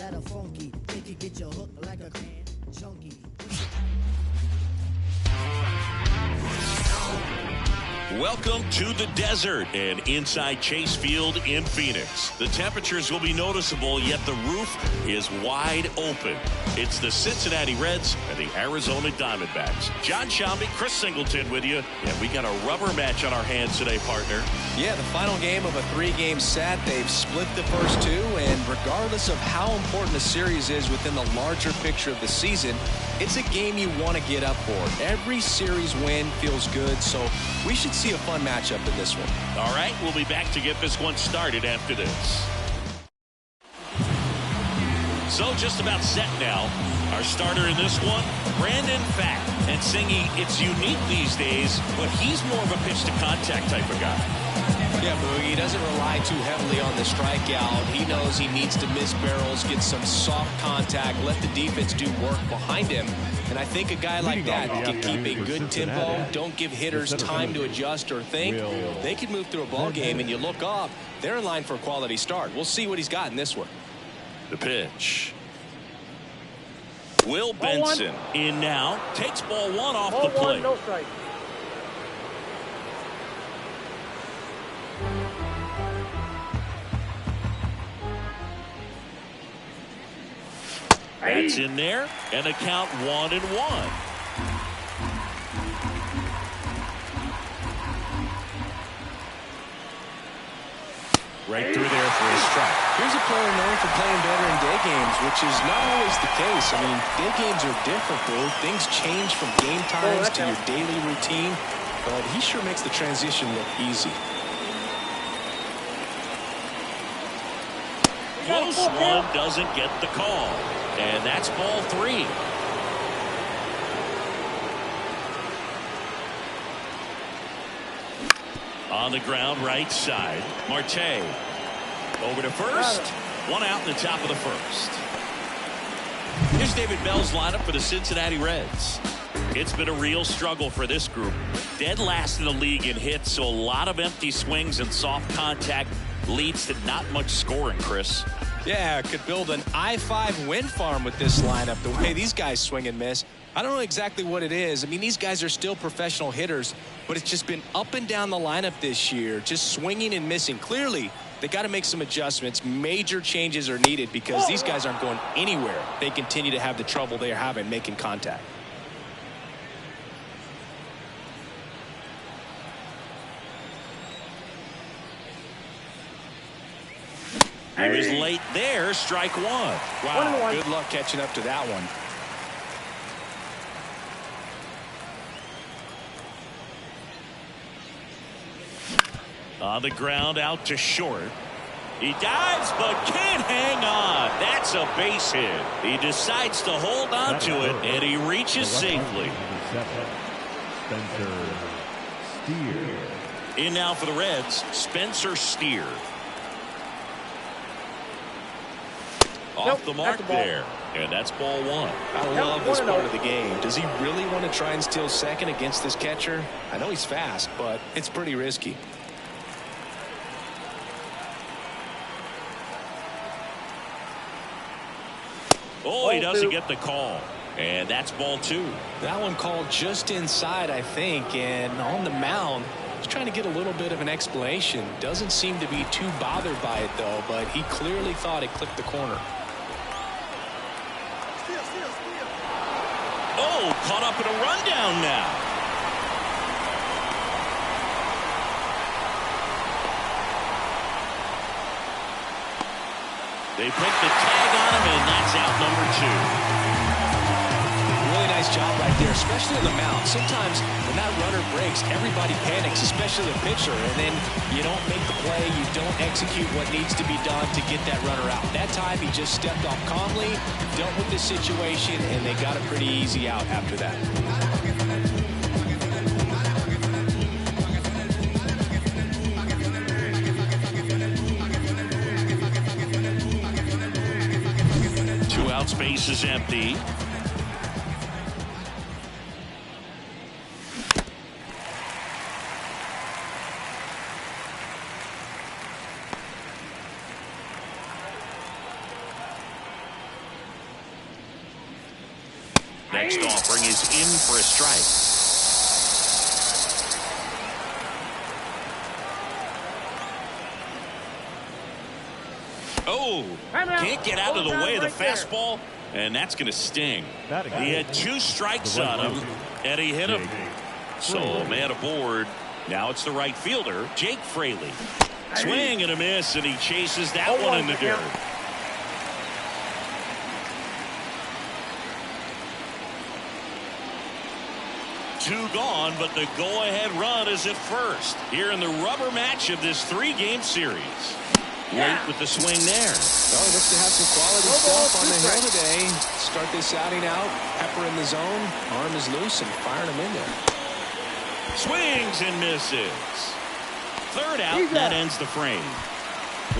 that are funky. They can get your hook like a junkie. Welcome to the desert and inside Chase Field in Phoenix. The temperatures will be noticeable, yet the roof is wide open. It's the Cincinnati Reds and the Arizona Diamondbacks. John Shambi, Chris Singleton with you, and we got a rubber match on our hands today, partner. Yeah, the final game of a three-game set. They've split the first two, and regardless of how important the series is within the larger picture of the season, it's a game you want to get up for. Every series win feels good, so we should see a fun matchup in this one. All right, we'll be back to get this one started after this. So just about set now. Our starter in this one, Brandon Pfaadt. And Singy, it's unique these days, but he's more of a pitch-to-contact type of guy. Yeah, Boogie, he doesn't rely too heavily on the strikeout. He knows he needs to miss barrels, get some soft contact, let the defense do work behind him. And I think a guy like that can keep a good tempo, don't give hitters time to adjust or think. They can move through a ball game, and you look up, they're in line for a quality start. We'll see what he's got in this one. The pitch. Will Benson in now. Takes ball one off the plate. No strike. That's in there, and a count 1-1. Right through there for a strike. Here's a player known for playing better in day games, which is not always the case. I mean, day games are different, bro. Things change from game times to your daily routine, but he sure makes the transition look easy. Close one doesn't get the call. And that's ball 3. On the ground right side. Marte over to first. One out in the top of the first. Here's David Bell's lineup for the Cincinnati Reds. It's been a real struggle for this group. Dead last in the league in hits, so a lot of empty swings and soft contact leads to not much scoring, Chris. Yeah, could build an I-5 wind farm with this lineup. The way these guys swing and miss, I don't know exactly what it is. I mean, these guys are still professional hitters, but it's just been up and down the lineup this year, just swinging and missing. Clearly, they got to make some adjustments. Major changes are needed because these guys aren't going anywhere. They continue to have the trouble they're having making contact. He was late there, strike 1. Wow, good luck catching up to that one. On the ground out to short. He dives but can't hang on. That's a base hit. He decides to hold on to it, and he reaches safely. Spencer Steer. In now for the Reds, Spencer Steer. Off the mark there, and that's ball 1. I love this part of the game. Does he really want to try and steal second against this catcher? I know he's fast, but it's pretty risky. Oh, he doesn't get the call, and that's ball 2. That one called just inside, I think, and on the mound, he's trying to get a little bit of an explanation. Doesn't seem to be too bothered by it, though, but he clearly thought it clipped the corner. Oh, caught up in a rundown now. They pick the tag on him, and that's out number 2. Really nice job right there, especially on the mound. Sometimes when that runner breaks, everybody panics, especially the pitcher, and then you don't make the play, you don't execute what needs to be done to get that runner out. That time he just stepped off calmly, dealt with the situation, and they got a pretty easy out after that. Two outs, base is empty. Next offering is in for a strike. Oh, can't get out of the way of the fastball, and that's going to sting. He had 2 strikes on him, and he hit him. So a man aboard. Now it's the right fielder, Jake Fraley. Swing and a miss, and he chases that one in the dirt. Two gone, but the go-ahead run is at first here in the rubber match of this 3-game series. Late with the swing there. Oh, he looks to have some quality stuff on the hill today. Start this outing out. Pepper in the zone. Arm is loose and firing him in there. Swings and misses. Third out, that ends the frame.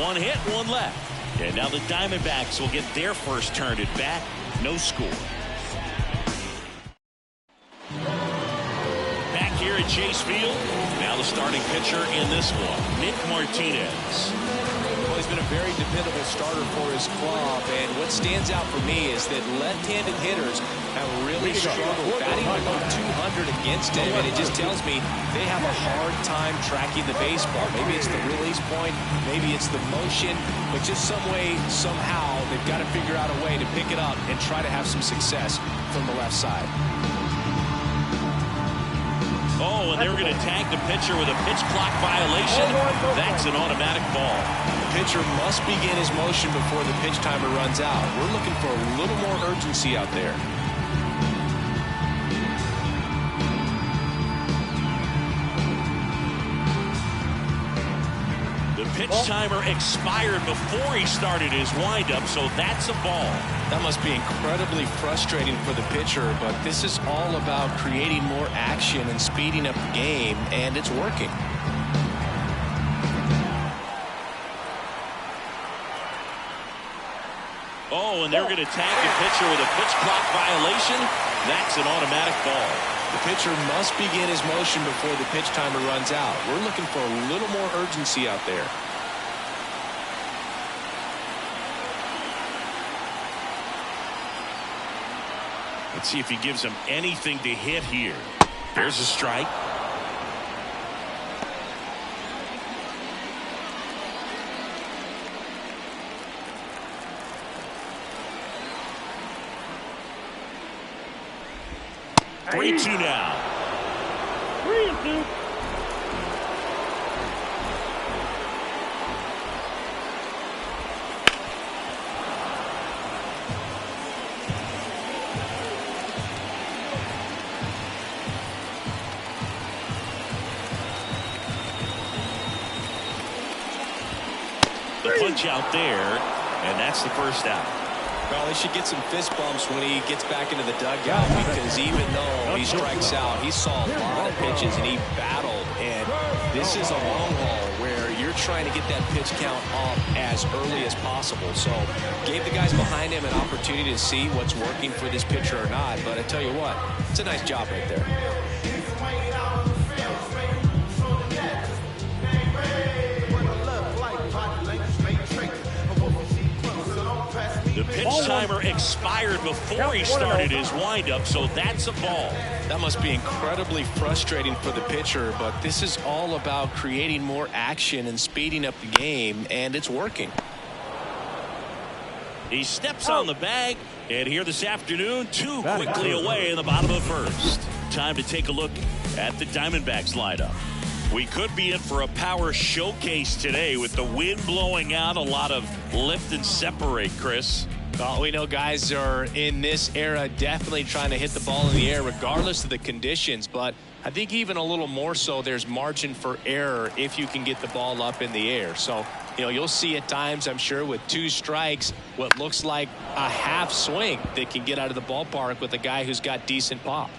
1 hit, 1 left. And now the Diamondbacks will get their first turn at bat. No score. Back here at Chase Field. Now the starting pitcher in this one, Nick Martinez. Well, he's been a very dependable starter for his club, and what stands out for me is that left-handed hitters have really struggled batting about 200 against him, and it just tells me they have a hard time tracking the baseball. Maybe it's the release point, maybe it's the motion, but just some way, somehow, they've got to figure out a way to pick it up and try to have some success from the left side. Oh, and they're going to tag the pitcher with a pitch clock violation. That's an automatic ball. The pitcher must begin his motion before the pitch timer runs out. We're looking for a little more urgency out there. The pitch timer expired before he started his windup, so that's a ball. That must be incredibly frustrating for the pitcher, but this is all about creating more action and speeding up the game, and it's working. Oh, and they're going to tag the pitcher with a pitch clock violation. That's an automatic ball. The pitcher must begin his motion before the pitch timer runs out. We're looking for a little more urgency out there. Let's see if he gives him anything to hit here. There's a strike. Hey. 3-2 now. 3-2. The punch out there, and that's the first out. Well, he should get some fist bumps when he gets back into the dugout, because even though he strikes out, he saw a lot of pitches and he battled. And this is a long haul where you're trying to get that pitch count up as early as possible. So gave the guys behind him an opportunity to see what's working for this pitcher or not. But I tell you what, it's a nice job right there. The pitch timer expired before he started his windup, so that's a ball. That must be incredibly frustrating for the pitcher, but this is all about creating more action and speeding up the game, and it's working. He steps on the bag, and here this afternoon, 2 quickly away in the bottom of the first. Time to take a look at the Diamondbacks lineup. We could be in for a power showcase today with the wind blowing out, a lot of lift and separate, Chris. Well, we know guys are in this era definitely trying to hit the ball in the air regardless of the conditions, but I think even a little more so there's margin for error if you can get the ball up in the air. So, you know, you'll see at times, I'm sure, with 2 strikes, what looks like a half swing that can get out of the ballpark with a guy who's got decent pop.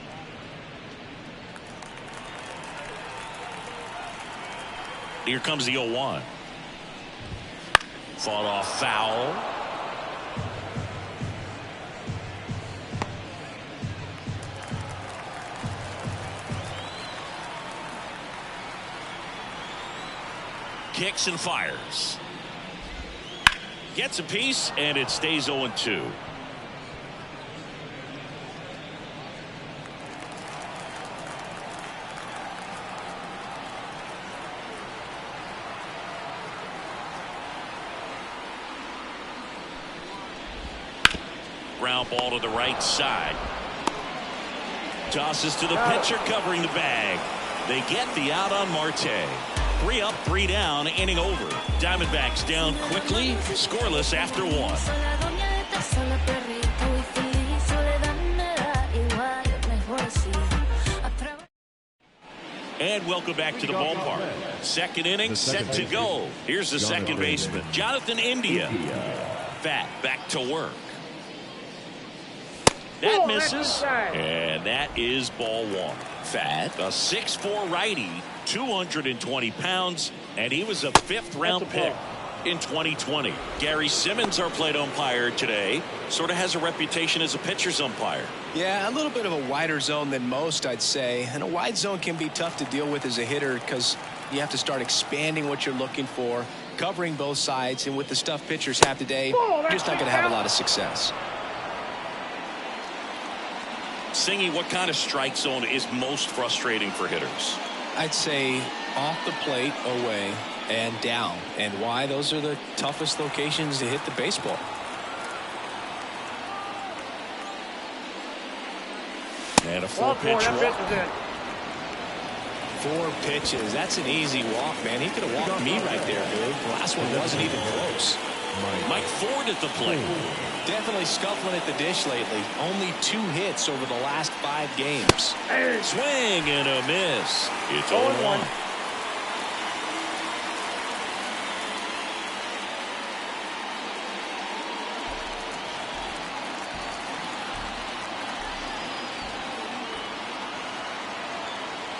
Here comes the 0-1. Fought off foul. Kicks and fires. Gets a piece, and it stays 0-2. ground ball to the right side. Tosses to the pitcher covering the bag. They get the out on Marte. 3 up, 3 down, inning over. Diamondbacks down quickly, scoreless after 1. And welcome back to the ballpark. Second inning set to go. Here's the second baseman, Jonathan India. Fat back to work. That misses, and that is ball 1. Fat, a 6'4" righty, 220 pounds, and he was a 5th-round pick in 2020. Gary Simmons, our plate umpire today, sort of has a reputation as a pitcher's umpire. Yeah, a little bit of a wider zone than most, I'd say. And a wide zone can be tough to deal with as a hitter because you have to start expanding what you're looking for, covering both sides, and with the stuff pitchers have today, you're just not going to have a lot of success. Singy, what kind of strike zone is most frustrating for hitters? I'd say off the plate, away, and down. And why? Those are the toughest locations to hit the baseball. And a 4-pitch walk. 4 pitches. That's an easy walk, man. He could have walked me right there, dude. The last one wasn't even close. Mike Ford at the plate. Definitely scuffling at the dish lately. Only 2 hits over the last 5 games. Swing and a miss. It's 0-1.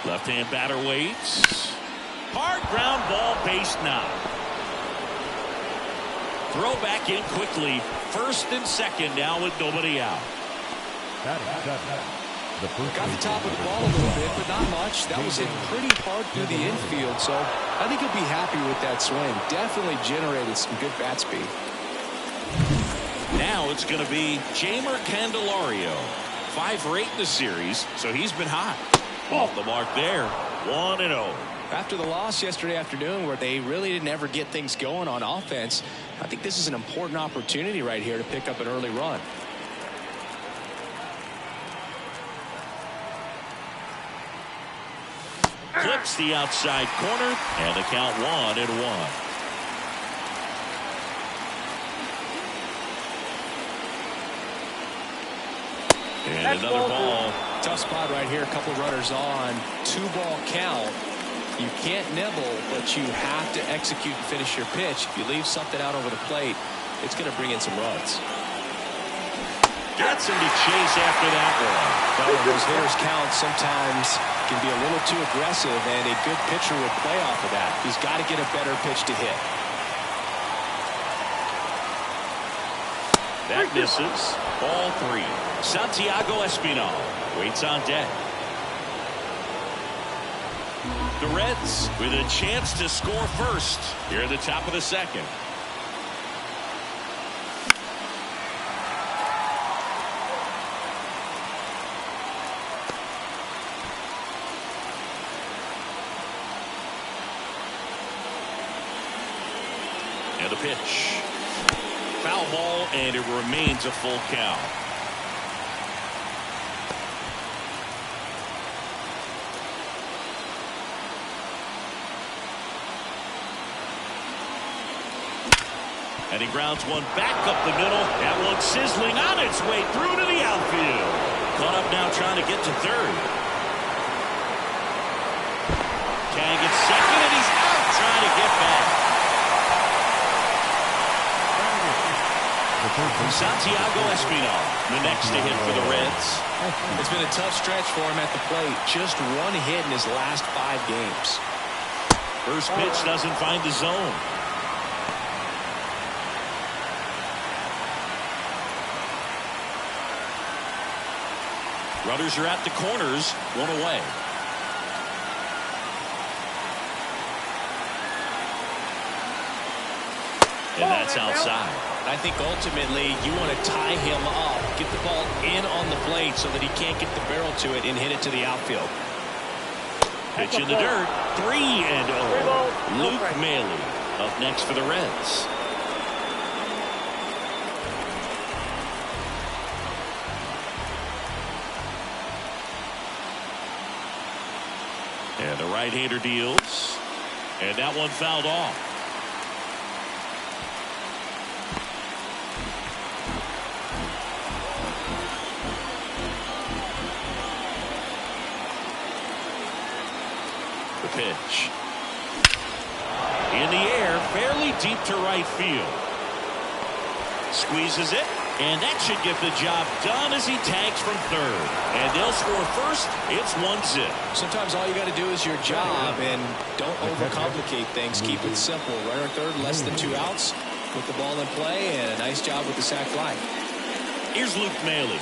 Left-hand batter waits. Hard ground ball, base knock. Throw back in quickly. First and second now with nobody out. Got the top of the ball a little bit, but not much. That was hit pretty hard through the infield, so I think he'll be happy with that swing. Definitely generated some good bat speed. Now it's going to be Jeimer Candelario. 5 for 8 in the series, so he's been hot. Off the mark there. 1-0. After the loss yesterday afternoon where they really didn't ever get things going on offense, I think this is an important opportunity right here to pick up an early run. Clips the outside corner, and the count 1-1. And another ball. Tough spot right here. A couple runners on. 2-ball count. You can't nibble, but you have to execute and finish your pitch. If you leave something out over the plate, it's going to bring in some runs. Gets him to chase after that one. Well, those hitters' counts sometimes can be a little too aggressive, and a good pitcher would play off of that. He's got to get a better pitch to hit. That misses. Ball 3. Santiago Espinal waits on deck. The Reds with a chance to score first here at the top of the second. And the pitch. Foul ball, and it remains a full count. And he grounds one back up the middle. That one sizzling on its way through to the outfield. Caught up now trying to get to third. Tag at second, and he's out trying to get back. Santiago Espinal, the next to hit for the Reds. It's been a tough stretch for him at the plate. Just 1 hit in his last 5 games. First pitch doesn't find the zone. Runners are at the corners, 1 away. And that's outside. I think ultimately you want to tie him up, get the ball in on the plate so that he can't get the barrel to it and hit it to the outfield. Pitch in the dirt, 3-0. Luke Maile up next for the Reds. right-hander deals. And that one fouled off. The pitch. In the air, fairly deep to right field. Squeezes it, and that should get the job done as he tags from third. And they'll score first. It's 1-0. Sometimes all you got to do is your job, and don't overcomplicate things. Keep it simple. Runner third, less than 2 outs. Put the ball in play, and a nice job with the sac fly. Here's Luke Maley.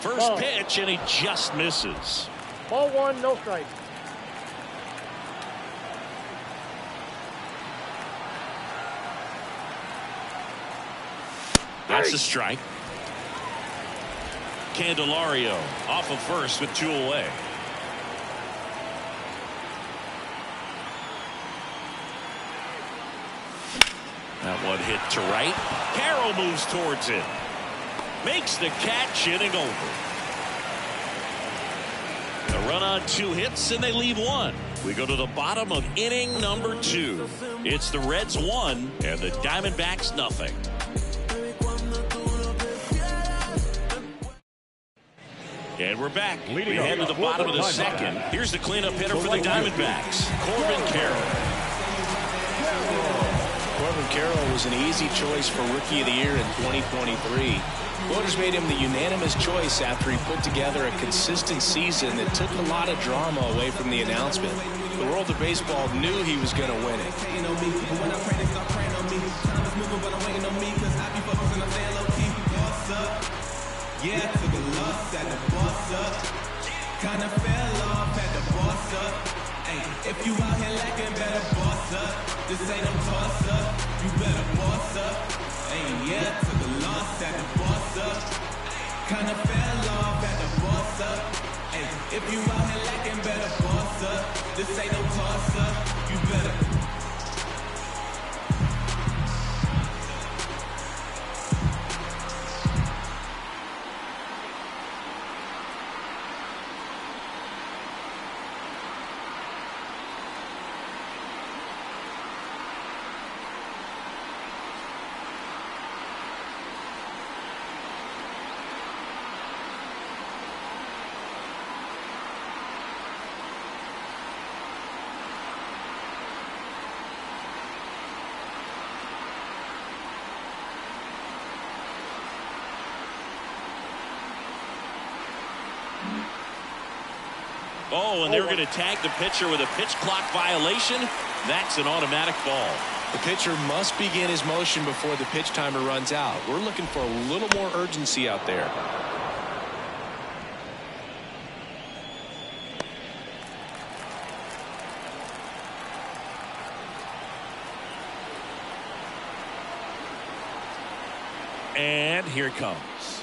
First pitch, and he just misses. Ball 1, no strike. That's a strike. Candelario off of first with 2 away. That one hit to right. Carroll moves towards it. Makes the catch, inning over. A run on 2 hits, and they leave 1. We go to the bottom of inning number 2. It's the Reds 1 and the Diamondbacks nothing. And we're back. We head to the bottom of the second. Here's the cleanup hitter for the Diamondbacks, Corbin Carroll. Corbin Carroll was an easy choice for Rookie of the Year in 2023. Voters made him the unanimous choice after he put together a consistent season that took a lot of drama away from the announcement. The world of baseball knew he was going to win it. Yeah, took a loss at the boss up. Kinda fell off at the boss up. Hey, if you out here lacking, better boss up. This ain't no toss up. You better boss up. Hey, yeah, took a loss at the boss up. Kinda fell off at the boss up. Hey, if you out here lacking, better boss up. This ain't no toss up. You better. Oh, and they're going to tag the pitcher with a pitch clock violation. That's an automatic ball. The pitcher must begin his motion before the pitch timer runs out. We're looking for a little more urgency out there. And here it comes.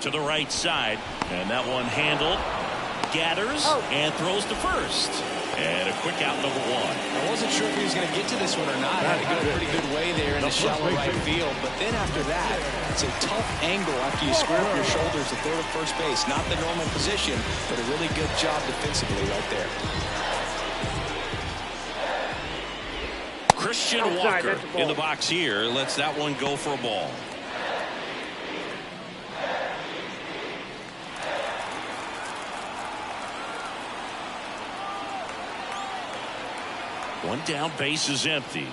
To the right side, and that one handled. Gathers and throws to first. And a quick out, number 1. I wasn't sure if he was going to get to this one or not. Had to go a pretty good way there in the shallow right field. But then after that, it's a tough angle after you square up your shoulders to throw to first base. Not the normal position, but a really good job defensively right there. Christian Walker in the box here. Lets that one go for a ball. One down, base is empty.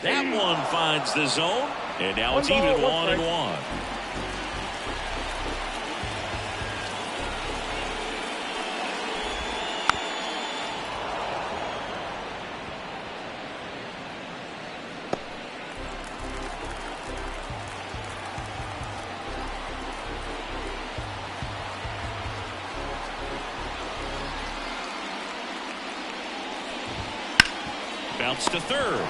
That one finds the zone, and now it's even 1-1. Bounce to third.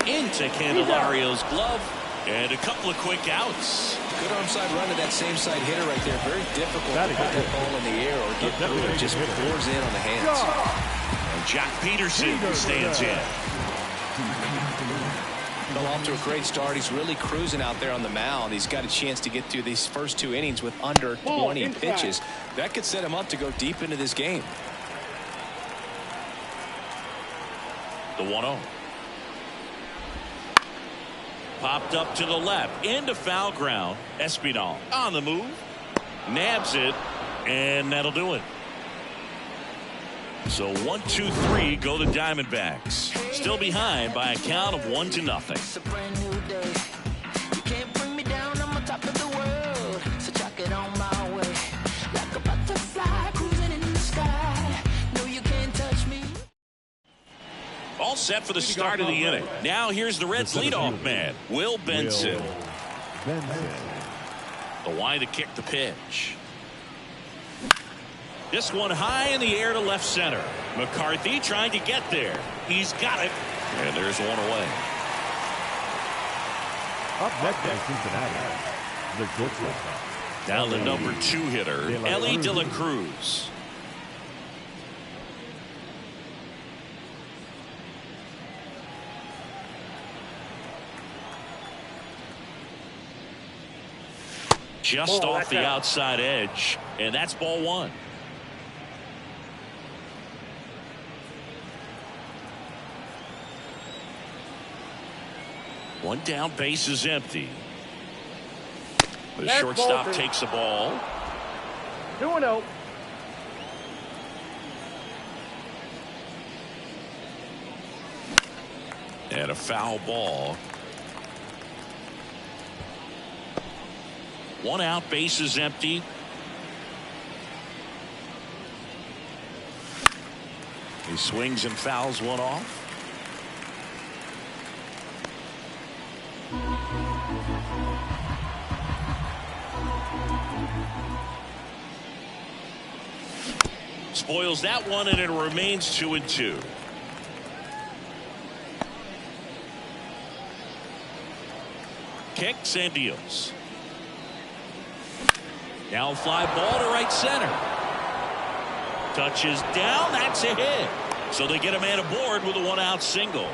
Into Candelario's glove. And a couple of quick outs. Good onside run to that same side hitter right there. Very difficult to put that ball in the air or get through it. Just pours in on the hands. And Jack Peterson stands in. The off to a great start. He's really cruising out there on the mound. He's got a chance to get through these first 2 innings with under 20 pitches. That could set him up to go deep into this game. The 1-0. Popped up to the left into foul ground. Espinal on the move, nabs it, and that'll do it. So 1-2-3 go the Diamondbacks. Still behind by a count of 1-0. It's a brand new day. You can't bring me down. I'm on top of the world. So chuck it on my way. Like a butterfly cruising in the sky. No, you can't touch me. All set for the start of the inning. Now here's the Reds leadoff man, Will Benson. The wind to kick the pitch. This one high in the air to left center. McCarthy trying to get there. He's got it. And there's one away. Up next by Cincinnati, the shortstop. Down the number 2 hitter, Ellie De La Cruz. Just off the outside edge, and that's ball 1. One down, base is empty. The shortstop takes the ball. 2-0. And a foul ball. 1 out, base is empty. He swings and fouls one off. Spoils that one, and it remains 2-2. Kicks and deals. Now fly ball to right center. Touches down. That's a hit. So they get a man aboard with a 1-out single.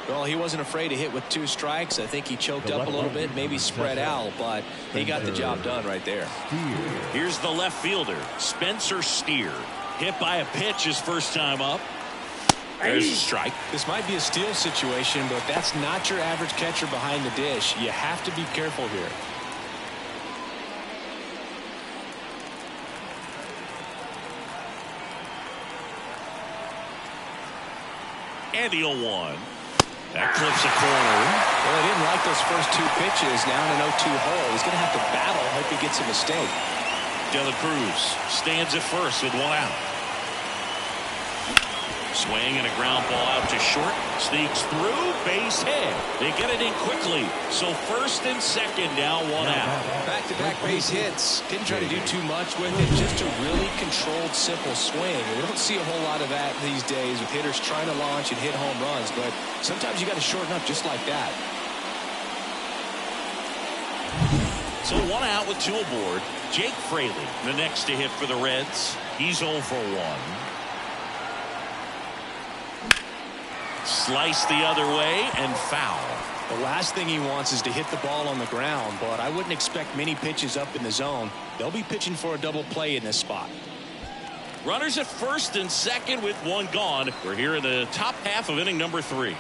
Well, he wasn't afraid to hit with 2 strikes. I think he choked up a little bit, maybe spread out, but he got the job done right there. Here's the left fielder, Spencer Steer. Hit by a pitch his first time up. There's a strike. This might be a steal situation, but that's not your average catcher behind the dish. You have to be careful here. And the 0-1. That clips a corner. Well, he didn't like those first 2 pitches. Now in an 0-2 hole. He's going to have to battle. Hope he gets a mistake. De La Cruz stands at first with 1 out. Swing and a ground ball out to short. Sneaks through. Base hit. They get it in quickly. So first and second now 1 out. Back-to-back base hits. Didn't try to do too much with it. Just a really controlled, simple swing. We don't see a whole lot of that these days with hitters trying to launch and hit home runs. But sometimes you got to shorten up just like that. So 1 out with 2 aboard. Jake Fraley, the next to hit for the Reds. He's 0 for 1. Slice the other way and foul. The last thing he wants is to hit the ball on the ground, but I wouldn't expect many pitches up in the zone. They'll be pitching for a double play in this spot. Runners at first and second with 1 gone. We're here in the top half of inning number 3.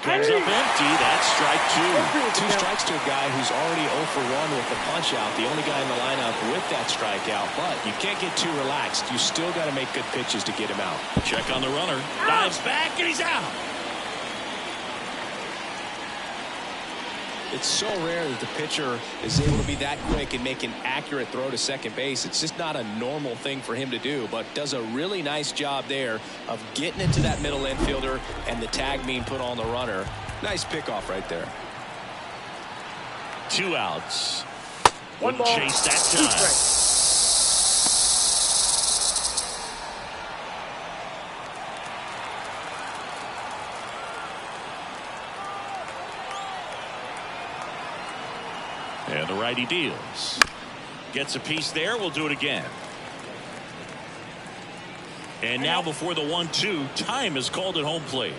Comes up empty. That's strike 2. 2 strikes to a guy who's already 0 for 1 with the punch out. The only guy in the lineup with that strikeout. But you can't get too relaxed. You still got to make good pitches to get him out. Check on the runner. Dives back and he's out. It's so rare that the pitcher is able to be that quick and make an accurate throw to second base. It's just not a normal thing for him to do, but does a really nice job there of getting it to that middle infielder and the tag being put on the runner. Nice pickoff right there. 2 outs. Wouldn't chase that time. And the righty deals. Gets a piece there. We'll do it again. And now before the 1-2, time is called at home plate.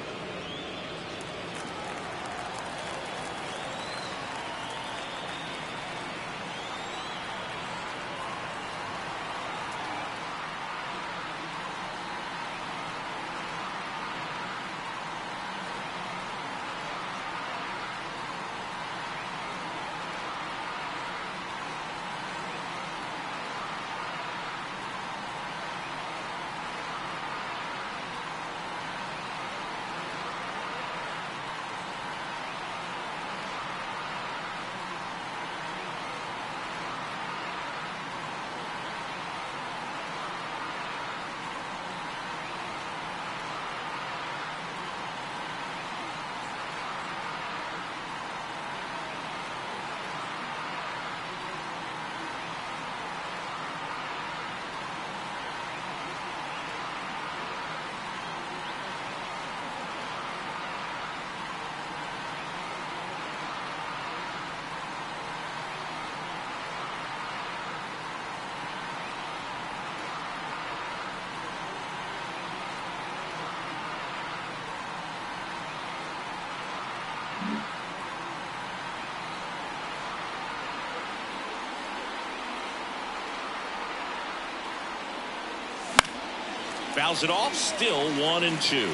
Fouls it off, still 1-2.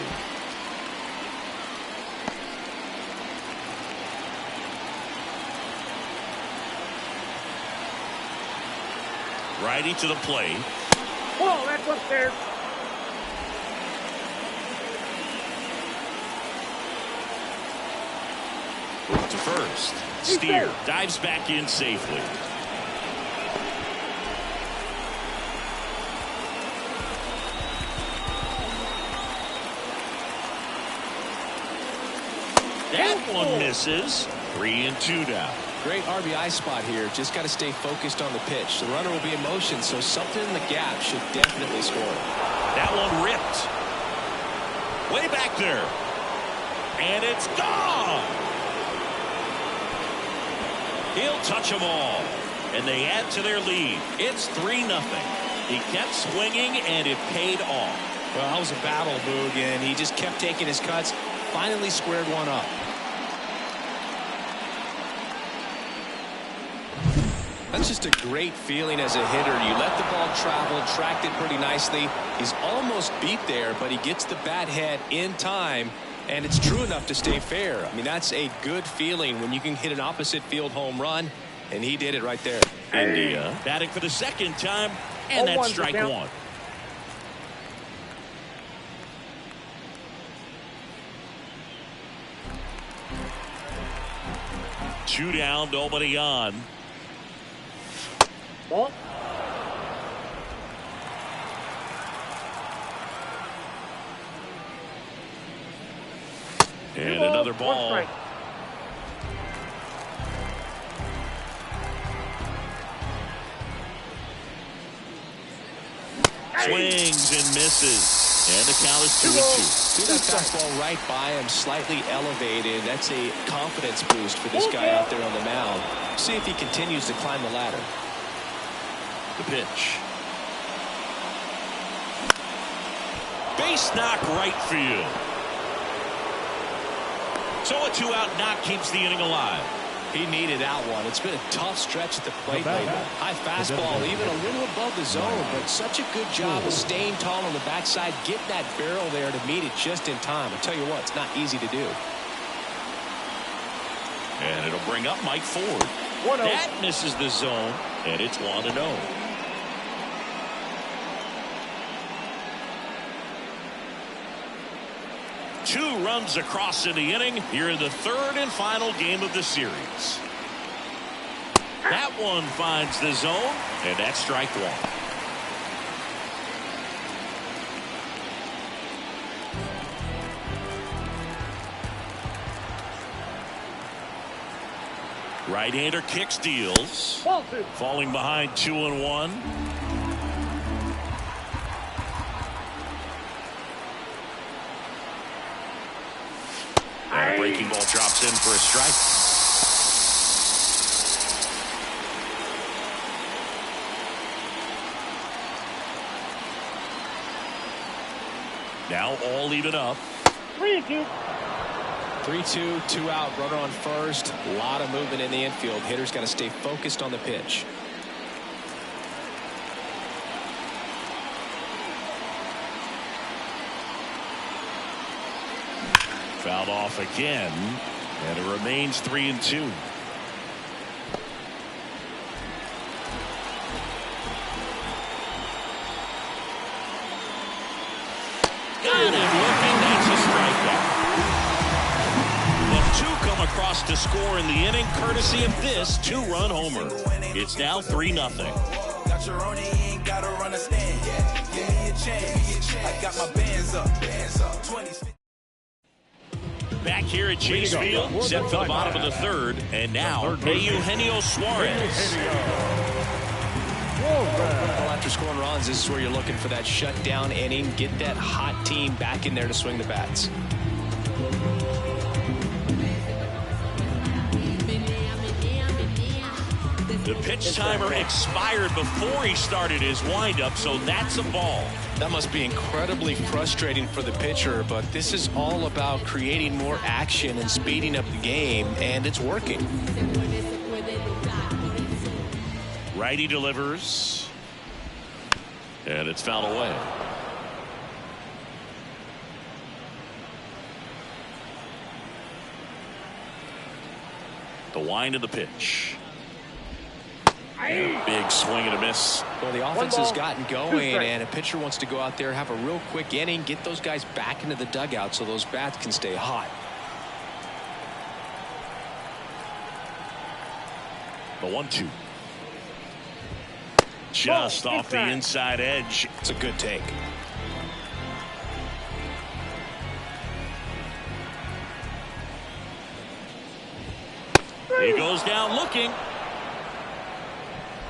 Righty to the plate. Whoa, that's upstairs. To first. Steer dives back in safely. That one misses. 3-2 now. Great RBI spot here. Just got to stay focused on the pitch. The runner will be in motion, so something in the gap should definitely score. That one ripped. Way back there. And it's gone. He'll touch them all. And they add to their lead. It's 3-0. He kept swinging, and it paid off. Well, that was a battle, Boog, and he just kept taking his cuts. Finally squared one up. That's just a great feeling as a hitter. You let the ball travel, tracked it pretty nicely. He's almost beat there, but he gets the bat head in time, and it's true enough to stay fair. I mean, that's a good feeling when you can hit an opposite field home run, and he did it right there. India batting for the second time, and that's strike one. Two down, nobody on. Ball. And another ball. Swings and misses. And the count is 2-2. See that fastball right by him, slightly elevated. That's a confidence boost for this guy out there on the mound. See if he continues to climb the ladder. The pitch. Base knock right field. So a 2-out knock keeps the inning alive. He needed that one. It's been a tough stretch at the plate lately. High fastball, even a little above the zone, but such a good job of staying tall on the backside, getting that barrel there to meet it just in time. I tell you what, it's not easy to do. And it'll bring up Mike Ford. That misses the zone, and it's 1-0. Two runs across in the inning here in the third and final game of the series. That one finds the zone, and that's strike one. Right-hander kicks, deals. Falling behind 2-1. And a breaking ball drops in for a strike. Now all even up. 3-2. 3-2, 2 out, runner on first. A lot of movement in the infield. Hitter's got to stay focused on the pitch. Fouled off again, and it remains 3-2. Got it looking. That's a strikeout. The two come across to score in the inning, courtesy of this two-run homer. It's now 3-0. Got your own, you ain't gotta run a stand. Give me a chance. I got my bands up. 20. Back here at Chase Field, set for the bottom of the third, and now Eugenio Suarez. Well, after scoring runs, this is where you're looking for that shutdown inning. Get that hot team back in there to swing the bats. The pitch timer expired before he started his windup, so that's a ball. That must be incredibly frustrating for the pitcher, but this is all about creating more action and speeding up the game, and it's working. Righty delivers, and it's fouled away. The wind of the pitch. Big swing and a miss. Well, the offense has gotten going, and a pitcher wants to go out there, have a real quick inning, get those guys back into the dugout so those bats can stay hot. The 1-2. Just off the inside edge. It's a good take. He goes down looking.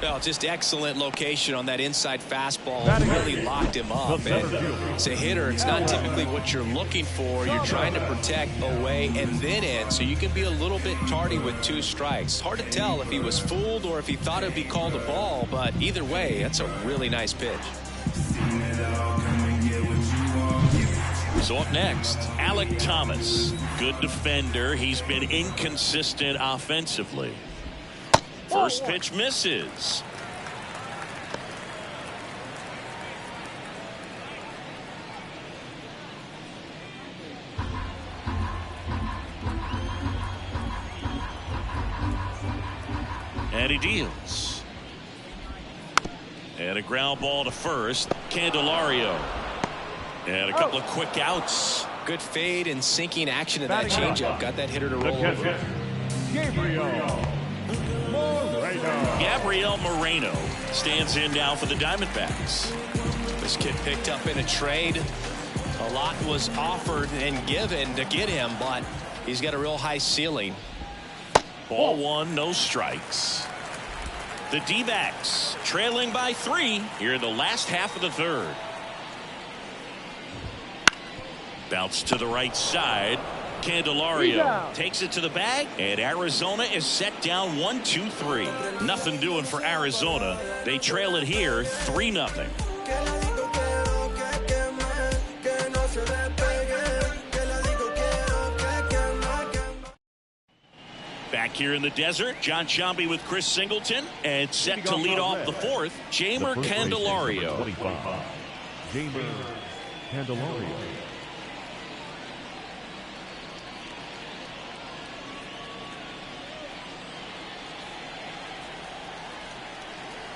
Well, just excellent location on that inside fastball. Really locked him up. And as a hitter, it's not typically what you're looking for. You're trying to protect away and then in, so you can be a little bit tardy with 2 strikes. Hard to tell if he was fooled or if he thought it'd be called a ball, but either way, that's a really nice pitch. So up next, Alek Thomas. Good defender. He's been inconsistent offensively. First pitch misses. And he deals. And a ground ball to first. Candelario. And a couple of quick outs. Good fade and sinking action in that changeup. Got that hitter to roll over. Gabriel Moreno stands in now for the Diamondbacks. This kid picked up in a trade. A lot was offered and given to get him, but he's got a real high ceiling. Ball 1, no strikes. The D-backs trailing by 3 here in the last half of the third. Bounce to the right side. Candelario takes it to the bag, and Arizona is set down 1-2-3. Nothing doing for Arizona. They trail it here 3-0. Back here in the desert, John Sciambi with Chris Singleton, and set to lead off the fourth, Jeimer Candelario. Jeimer Candelario.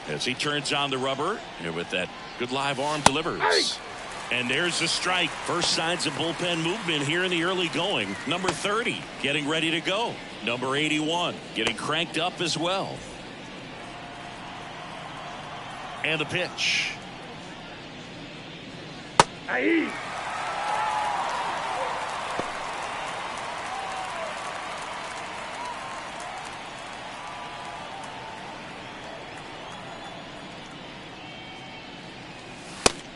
As he turns on the rubber, and with that good live arm delivers. And there's the strike. First signs of bullpen movement here in the early going. Number 30 getting ready to go. Number 81 getting cranked up as well. And the pitch.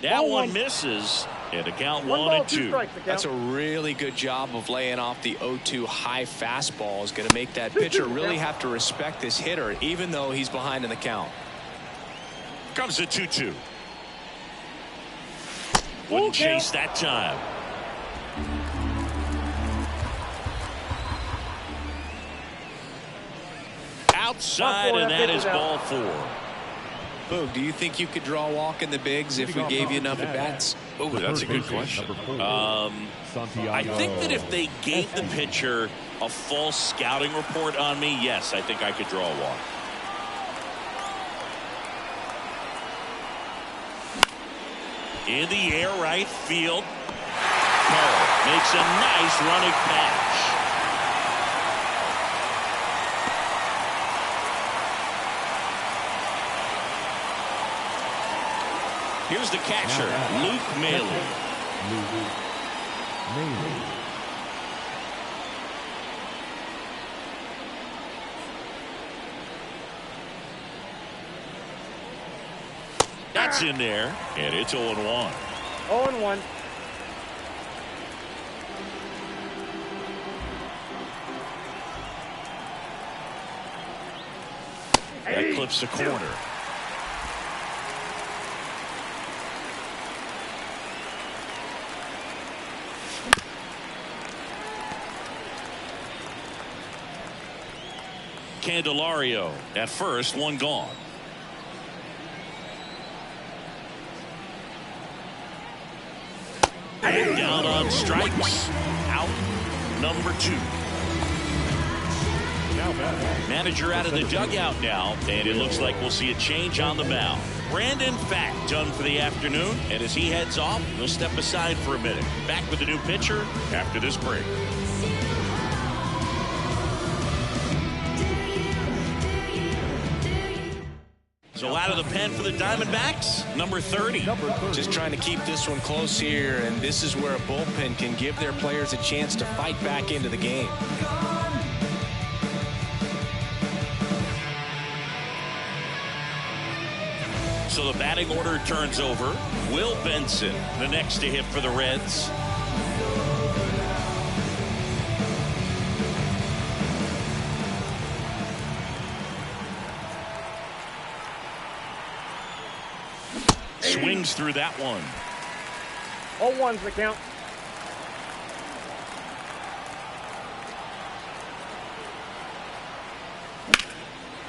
That one misses, and a count 1-2. That's a really good job of laying off the 0-2 high fastball. Is going to make that pitcher really have to respect this hitter, even though he's behind in the count. Comes the 2-2. Wouldn't chase that time. Outside, and that is ball 4. Boog, do you think you could draw a walk in the bigs if we gave you enough at bats? Oh, that's a good question. I think that if they gave the pitcher a false scouting report on me, yes, I think I could draw a walk. In the air, right field. Carroll makes a nice running catch. Here's the catcher, Luke Maley. That's in there, and it's 0-1. 0-1. That clips the corner. Candelario at first, 1 gone. And down on strikes. Out number 2. Manager out of the dugout now, and it looks like we'll see a change on the mound. Brandon Fack done for the afternoon, and as he heads off, he'll step aside for a minute. Back with the new pitcher after this break. So out of the pen for the Diamondbacks, number 30. Just trying to keep this one close here, and this is where a bullpen can give their players a chance to fight back into the game. So the batting order turns over. Will Benson, the next to hit for the Reds. Swings through that one. 0-1's the count.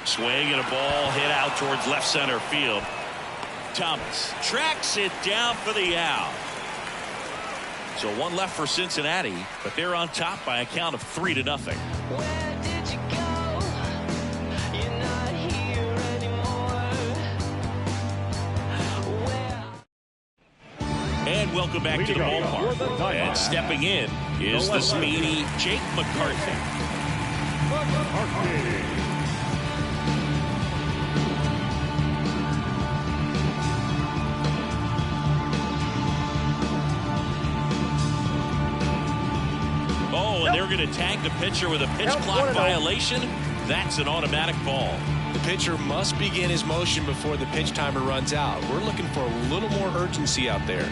Swing and a ball hit out towards left center field. Thomas tracks it down for the out. So 1 left for Cincinnati, but they're on top by a count of 3-0. Where did you go? You're not here anymore. And welcome back to the ballpark. And stepping in is the speedy Jake McCarthy. Oh, and they're going to tag the pitcher with a pitch clock violation. That's an automatic ball. The pitcher must begin his motion before the pitch timer runs out. We're looking for a little more urgency out there.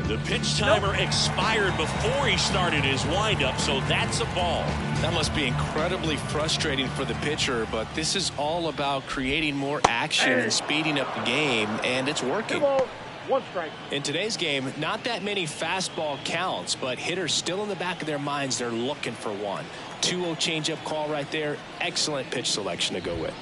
The pitch timer expired before he started his windup, so that's a ball. That must be incredibly frustrating for the pitcher, but this is all about creating more action and speeding up the game, and it's working. 1 strike. In today's game, not that many fastball counts, but hitters still in the back of their minds, they're looking for one. 2-0 changeup call right there. Excellent pitch selection to go with.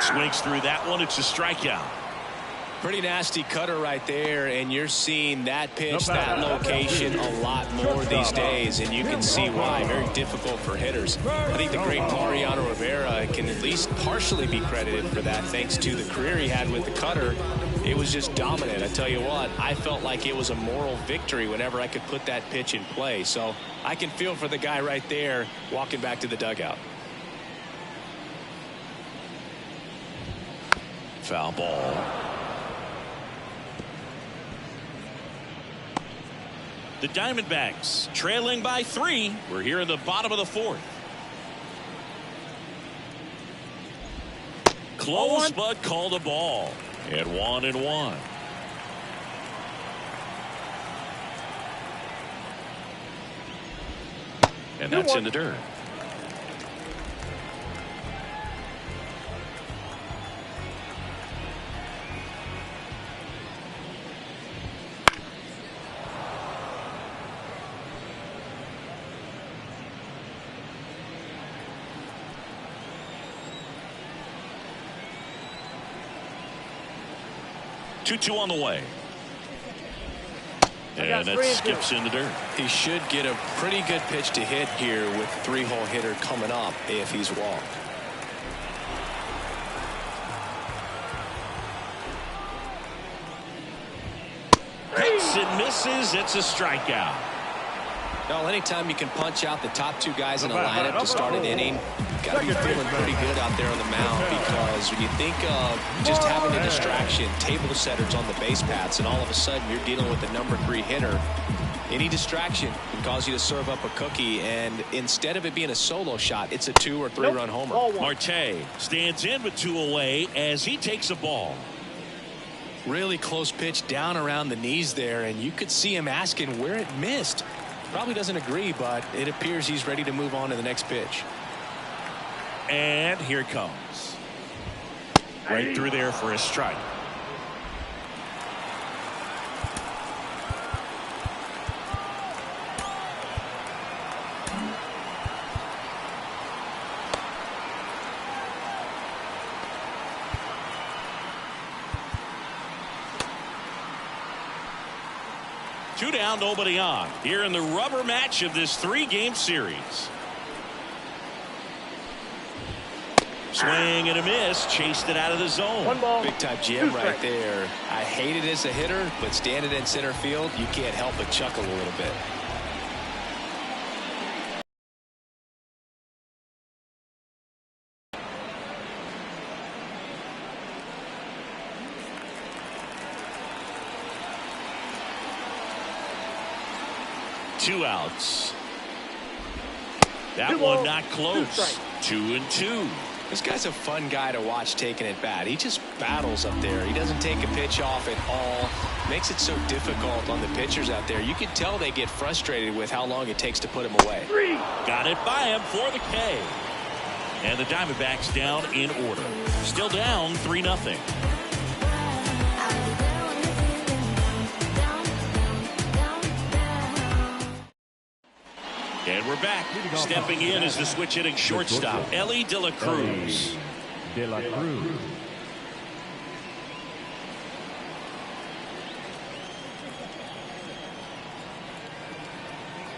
Swings through that one. It's a strikeout. Pretty nasty cutter right there, and you're seeing that pitch, that location a lot more these days, and you can see why. Very difficult for hitters. I think the great Mariano Rivera can at least partially be credited for that thanks to the career he had with the cutter. It was just dominant. I tell you what, I felt like it was a moral victory whenever I could put that pitch in play. So I can feel for the guy right there walking back to the dugout. Foul ball. The Diamondbacks trailing by 3. We're here in the bottom of the 4th. Close, but called a ball. And 1-1. And that's in the dirt. Two on the way. And that skips in the dirt. He should get a pretty good pitch to hit here with the 3-hole hitter coming up if he's walked. Hits and misses. It's a strikeout. Well, anytime you can punch out the top two guys in a lineup to start an inning, you've got to be feeling pretty good out there on the mound, because when you think of just having a distraction, table setters on the base paths, and all of a sudden you're dealing with the number 3 hitter, any distraction can cause you to serve up a cookie, and instead of it being a solo shot, it's a 2- or 3-run homer. Marte stands in with 2 away as he takes a ball. Really close pitch down around the knees there, and you could see him asking where it missed. Probably doesn't agree, but it appears he's ready to move on to the next pitch. And here it comes. Right through there for a strike. Two down, nobody on. Here in the rubber match of this 3-game series. Swing and a miss. Chased it out of the zone. Big time GM right there. I hate it as a hitter, but standing in center field, you can't help but chuckle a little bit. Two outs. That one not close. 2-2. This guy's a fun guy to watch taking at bat. He just battles up there. He doesn't take a pitch off at all. Makes it so difficult on the pitchers out there. You can tell they get frustrated with how long it takes to put him away. Got it by him for the K. And the Diamondbacks down in order. Still down 3-0. And we're back. Stepping in is the switch hitting shortstop, Ellie De La Cruz.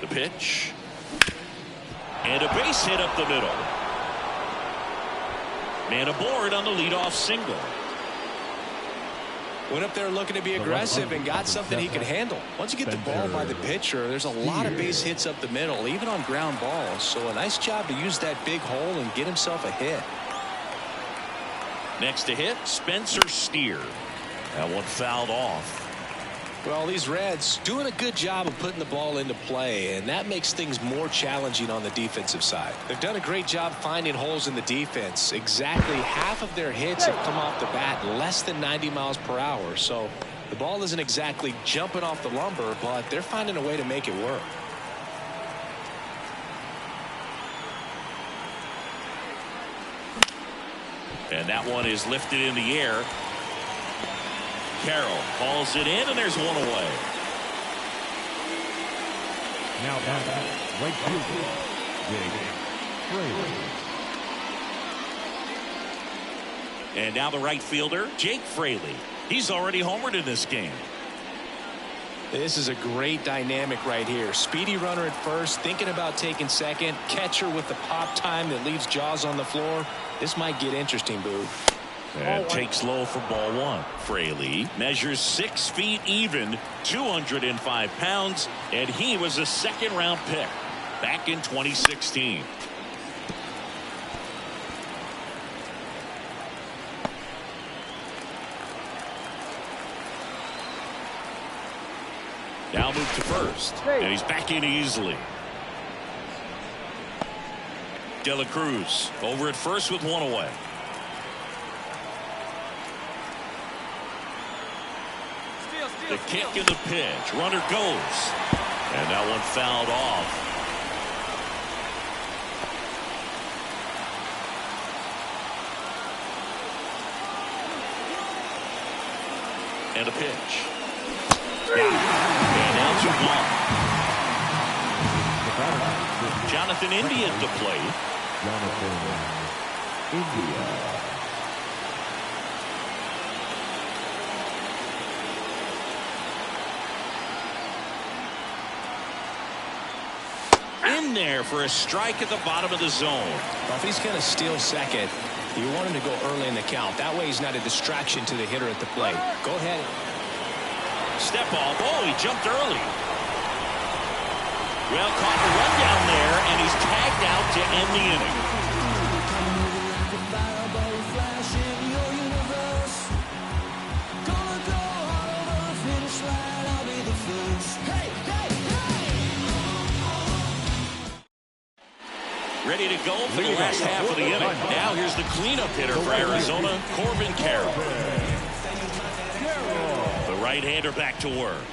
The pitch. And a base hit up the middle. Man aboard on the leadoff single. Went up there looking to be aggressive and got something he could handle. Once you get the ball by the pitcher, there's a lot of base hits up the middle, even on ground balls. So a nice job to use that big hole and get himself a hit. Next to hit, Spencer Steer. That one fouled off. Well, these Reds doing a good job of putting the ball into play, and that makes things more challenging on the defensive side. They've done a great job finding holes in the defense. Exactly half of their hits have come off the bat less than 90 miles per hour. So the ball isn't exactly jumping off the lumber, but they're finding a way to make it work. And that one is lifted in the air. Carroll hauls it in, and there's one away. Now back, right fielder, Jake Fraley. And now the right fielder, Jake Fraley. He's already homered in this game. This is a great dynamic right here. Speedy runner at first, thinking about taking second. Catcher with the pop time that leaves Jaws on the floor. This might get interesting, Boo. And takes low for ball one. Fraley measures 6 feet even, 205 pounds, and he was a second-round pick back in 2016. Now move to first, and he's back in easily. De La Cruz over at first with one away. The kick and the pitch. Runner goes. And that one fouled off. And a pitch. And now 2-1. Jonathan India to play. Jonathan India. In there for a strike at the bottom of the zone. Well, if he's going to steal second, you want him to go early in the count. That way he's not a distraction to the hitter at the plate. Go ahead. Step off. Oh, he jumped early. Well, caught the run down there, and he's tagged out to end the inning. Ready to go for the last half of the inning. Now here's the cleanup hitter for Arizona, Corbin Carroll. The right-hander back to work.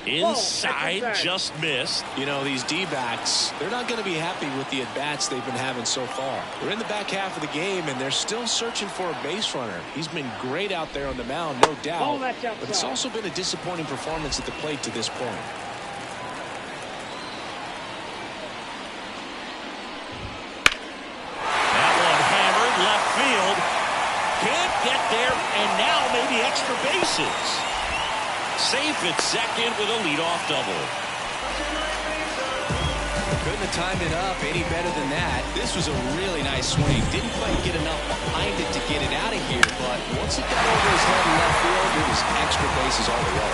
Inside, just missed. You know, these D-backs, they're not going to be happy with the at-bats they've been having so far. We're in the back half of the game, and they're still searching for a base runner. He's been great out there on the mound, no doubt. But it's also been a disappointing performance at the plate to this point. Left field, can't get there, and now maybe extra bases. Safe at second with a leadoff double. Couldn't have timed it up any better than that. This was a really nice swing. Didn't quite get enough behind it to get it out of here, but once it got over his head in left field, it was extra bases all the way.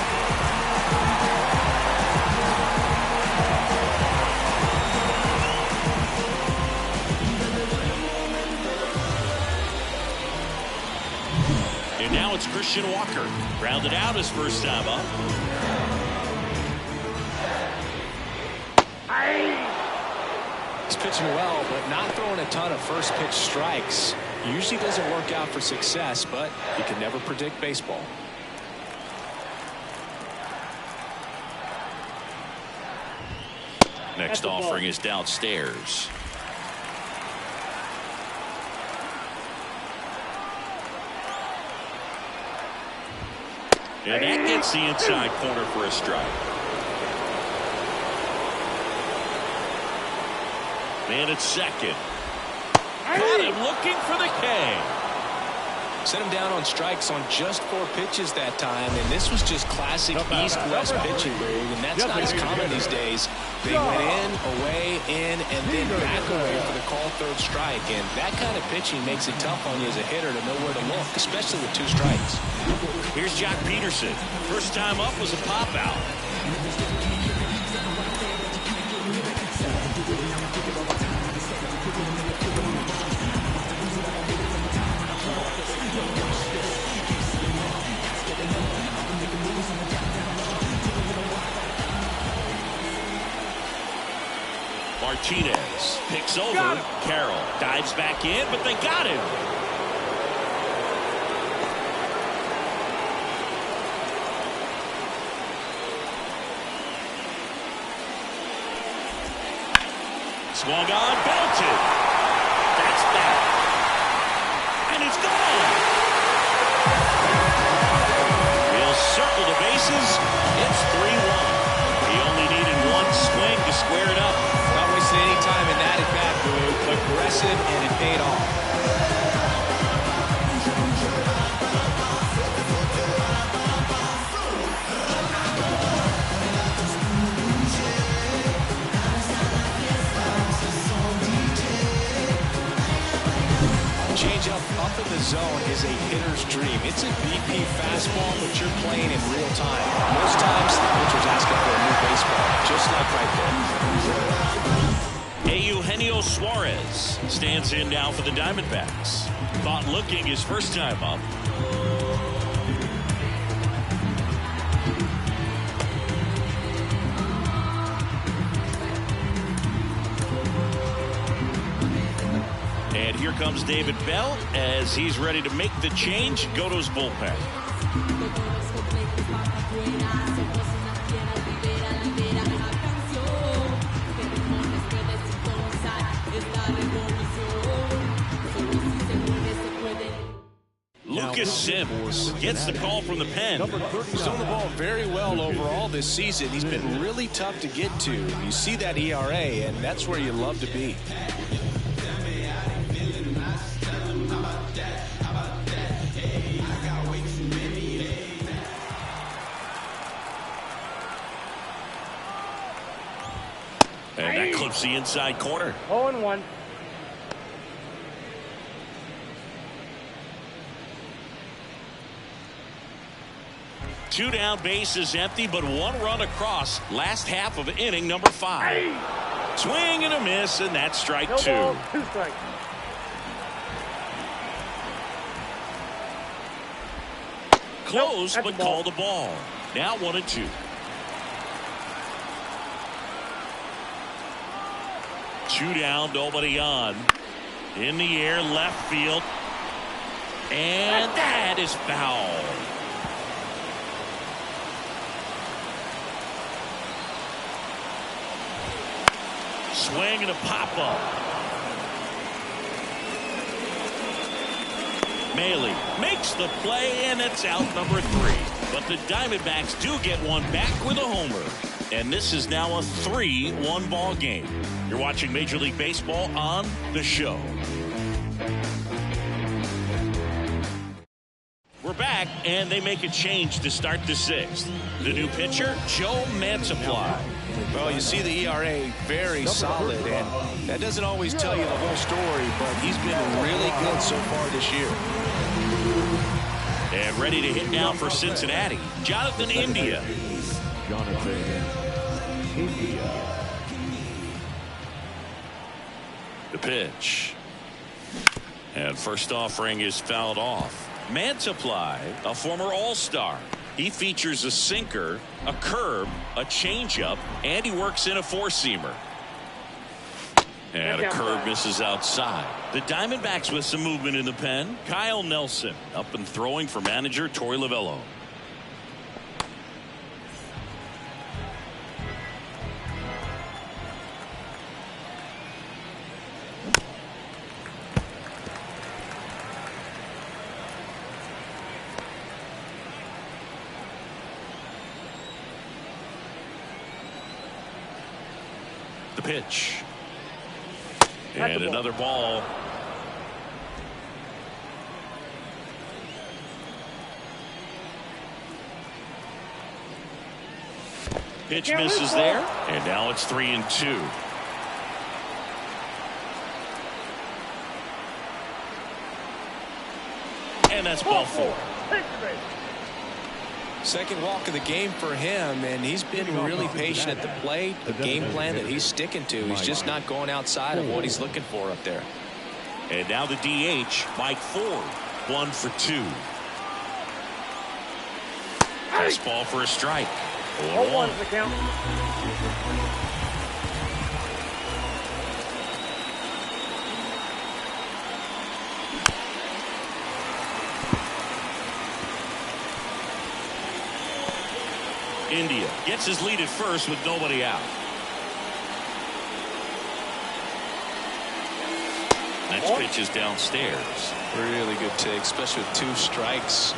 And now it's Christian Walker. Grounded out his first time up. He's pitching well, but not throwing a ton of first pitch strikes. Usually doesn't work out for success, but you can never predict baseball. Next offering is downstairs. And that gets the inside corner for a strike. Man at second. Got him looking for the K. Set him down on strikes on just 4 pitches that time, and this was just classic East-West pitching, Greg, and that's not as common these days. They went in, away, in, and then back away for the called third strike, and that kind of pitching makes it tough on you as a hitter to know where to look, especially with 2 strikes. Here's Jock Peterson. First time up was a pop-out. Martinez picks over. Carroll dives back in, but they got him. Swung on, belted. That's back. And it's gone. He'll circle the bases. It's 3-1. He only needed 1 swing to square it up. Not wasting any time in that at-bat, Blue. Aggressive, and it paid off. Changeup up in the zone is a hitter's dream. It's a BP fastball, but you're playing in real time. Most times, the pitcher's asking for a new baseball, just like right there. Eugenio Suarez stands in now for the Diamondbacks. Thought looking his first time up. And here comes David Bell as he's ready to make the change and go to his bullpen. Lucas Sims gets the call from the pen. He's thrown the ball very well overall this season. He's been really tough to get to. You see that ERA, and that's where you love to be. And that clips the inside corner. 0-1. Two down, base is empty, but one run across. Last half of inning number 5. Swing and a miss, and that's strike No 2. ball, 2 strikes. Close, Nope, but that's a ball. called the ball. Now 1-2. 2 down, nobody on. In the air, left field. And that is foul. Swing and a pop-up. Maley makes the play, and it's out number 3. But the Diamondbacks do get one back with a homer. And this is now a 3-1 ball game. You're watching Major League Baseball on The Show. We're back, and they make a change to start the 6th. The new pitcher, Joe Mantiply. Well, you see the ERA very solid, and that doesn't always tell you the whole story, but he's been really good so far this year. And ready to hit now for Cincinnati, Jonathan India. The pitch. And first offering is fouled off. Mantiply, a former All-Star. He features a sinker, a curve, a changeup, and he works in a 4-seamer. And a curve misses outside. The Diamondbacks with some movement in the pen. Kyle Nelson up and throwing for manager Torey Lovullo. The pitch. And another ball. Pitch misses there. And now it's 3-2. And that's ball 4. Second walk of the game for him, and he's been really patient at the plate. A game plan that he's sticking to. He's just not going outside of what he's looking for up there. And now the DH, Mike Ford, 1 for 2. Fastball for a strike. 0-1 is the count. India gets his lead at first with nobody out. Next pitch is downstairs. Really good take, especially with 2 strikes.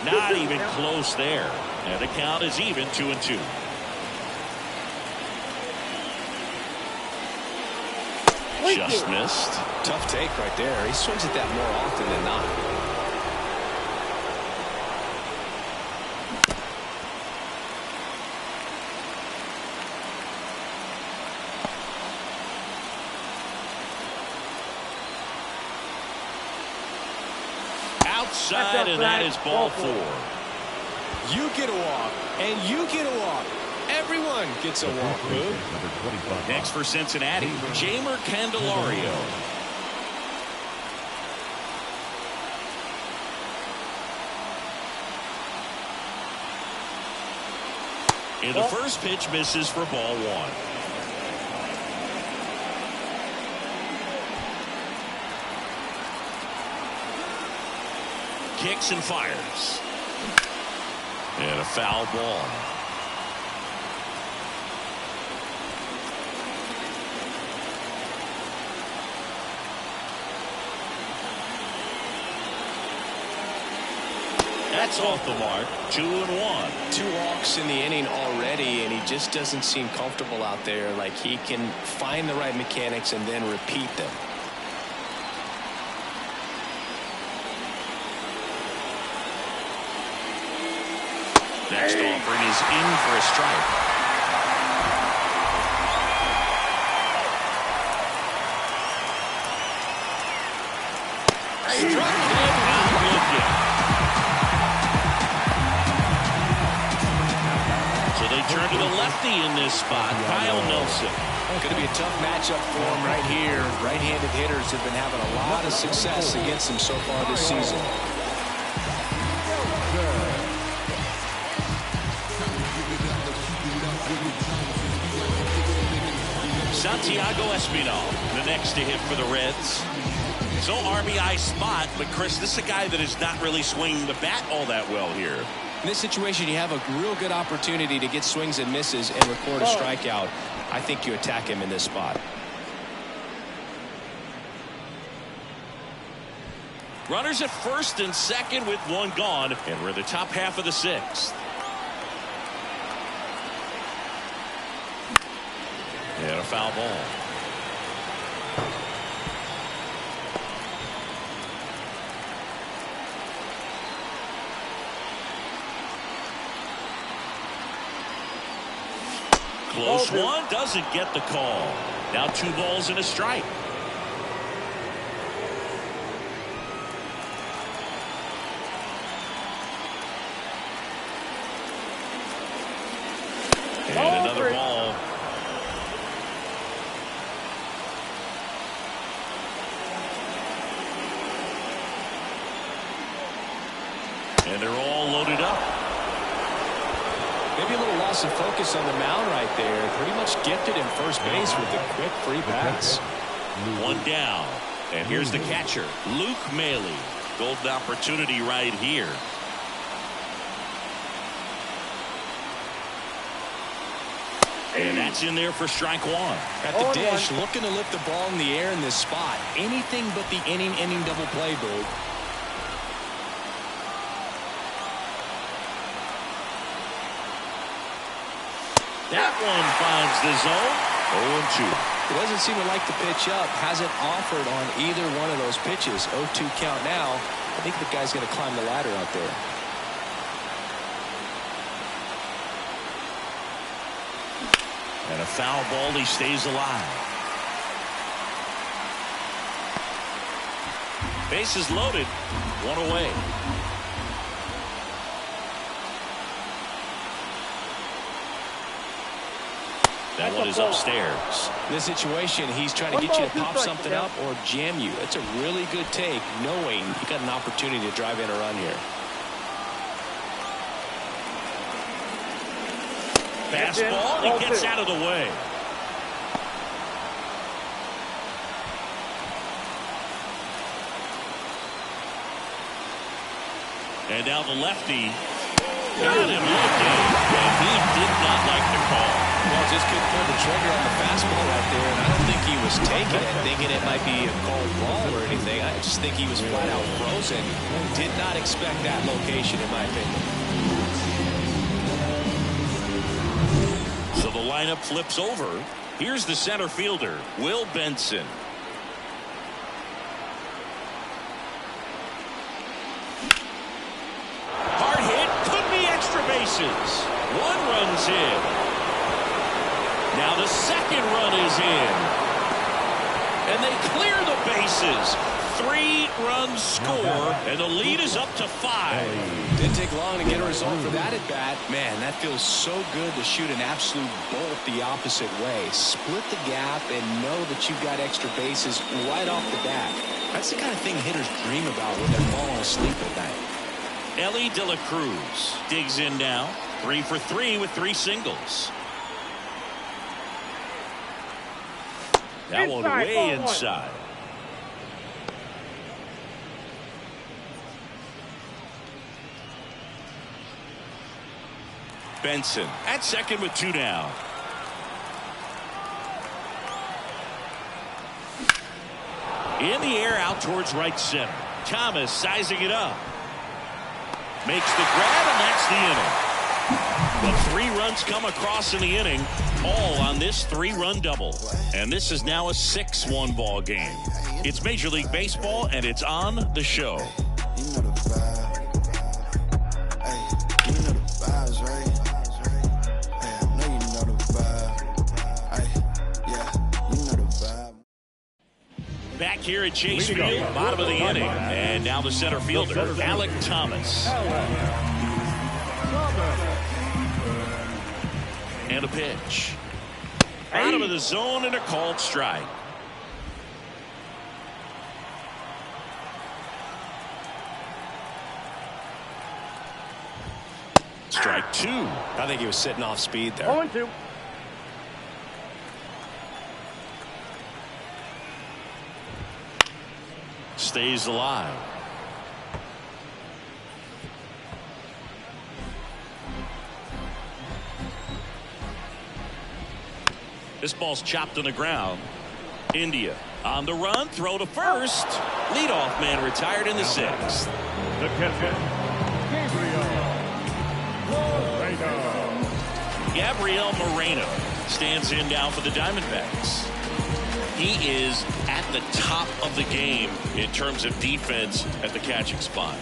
Not even close there. And the count is even 2-2. Just missed. Tough take right there. He swings at that more often than not. Outside, and that is ball 4. You get a walk, and you get a walk. Everyone gets a walk, Boo. Next for Cincinnati, Jamer Candelario. And the first pitch misses for ball 1. Kicks and fires. And a foul ball. That's off the mark. 2-1. 2 walks in the inning already, and he just doesn't seem comfortable out there. Like he can find the right mechanics and then repeat them. Next offering is in for a strike. Struck him out looking. So they turn to the lefty in this spot, Kyle Nelson. Going to be a tough matchup for him right here. Right-handed hitters have been having a lot of success against him so far this season. Santiago Espinal, the next to hit for the Reds. So RBI spot, but Chris, this is a guy that is not really swinging the bat all that well here. In this situation, you have a real good opportunity to get swings and misses and record a strikeout. I think you attack him in this spot. Runners at first and second with 1 gone, and we're in the top half of the 6th. And a foul ball. Close one, doesn't get the call. Now 2 balls and a strike. And another ball. And they're all loaded up. Maybe a little loss of focus on the mound right there. Pretty much gifted in first base with a quick free pass. 1 down. And here's the catcher, Luke Maley. Golden opportunity right here. And that's in there for strike 1. At the dish, looking to lift the ball in the air in this spot. Anything but the inning double play, Bird. That one finds the zone. 0-2. He doesn't seem to like the pitch up. Hasn't offered on either one of those pitches. 0-2 count now. I think the guy's going to climb the ladder out there. And a foul ball, he stays alive. Bases loaded, 1 away. That one is upstairs. In this situation, he's trying to get you to pop something up or jam you. That's a really good take, knowing you got an opportunity to drive in a run here. Fastball, he gets out of the way. And now the lefty got him looking, and he did not like the call. Well, just couldn't pull the trigger on the fastball right there, and I don't think he was taking it, thinking it might be a called ball or anything. I just think he was flat out frozen. Did not expect that location, in my opinion. So the lineup flips over. Here's the center fielder, Will Benson. Hard hit, could be extra bases. 1 run's in. Now the second run is in. And they clear the bases. 3 runs score, and the lead is up to 5. Didn't take long to get a result for that at bat. Man, that feels so good to shoot an absolute bolt the opposite way. Split the gap and know that you've got extra bases right off the bat. That's the kind of thing hitters dream about when they're falling asleep at night. Ellie De La Cruz digs in now. 3 for 3 with 3 singles. That one way inside. Benson at second with 2 down. In the air out towards right center. Thomas sizing it up. Makes the grab, and that's the inning. But 3 runs come across in the inning, all on this 3-run double. And this is now a 6-1 ball game. It's Major League Baseball, and it's on the show. You know the vibe. Hey, you know the vibes, right? Hey, I know you know the vibe. Hey, yeah, you know the vibe. Back here at Chase Field, bottom of the inning. And now the center fielder, Alec Thomas. And a pitch. Bottom of the zone and a called strike. Strike 2. I think he was sitting off speed there. 0-2. Stays alive. This ball's chopped on the ground. India on the run, throw to first. Leadoff man retired in the 6th. The catcher, Gabriel Moreno stands in now for the Diamondbacks. He is at the top of the game in terms of defense at the catching spot.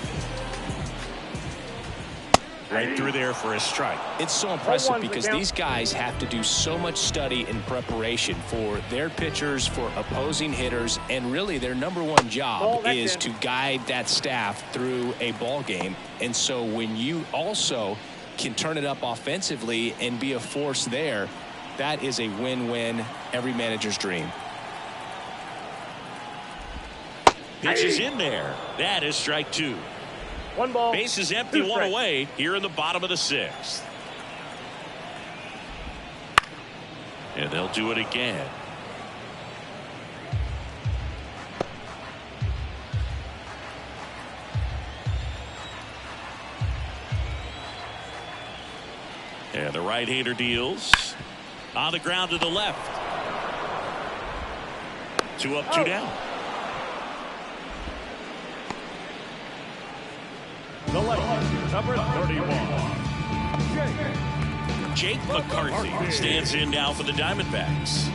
Right through there for a strike. It's so impressive because these guys have to do so much study and preparation for their pitchers, for opposing hitters, and really their #1 job is to guide that staff through a ball game. And so when you also can turn it up offensively and be a force there, that is a win-win, every manager's dream. Pitch is in there. That is strike 2. 1 ball. Base is empty, 1 away here in the bottom of the 6th. And they'll do it again. And the right-hander deals. On the ground to the left. 2 up, 2 down. The left, number 31. Jake McCarthy stands in now for the Diamondbacks.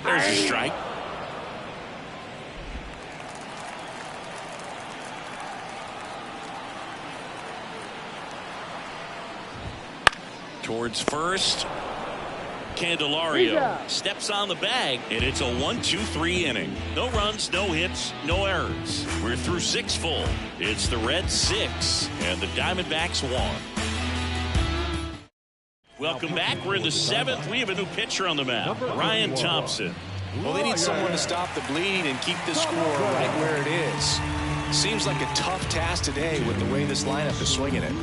There's a strike. Towards first. Candelario steps on the bag, and it's a 1-2-3 inning. No runs, no hits, no errors. We're through 6 full. It's the Reds 6 and the Diamondbacks 1. Welcome back. We're in the 7th. We have a new pitcher on the mound, Ryan Thompson. Well, they need someone to stop the bleed and keep the score right where it is. Seems like a tough task today with the way this lineup is swinging it.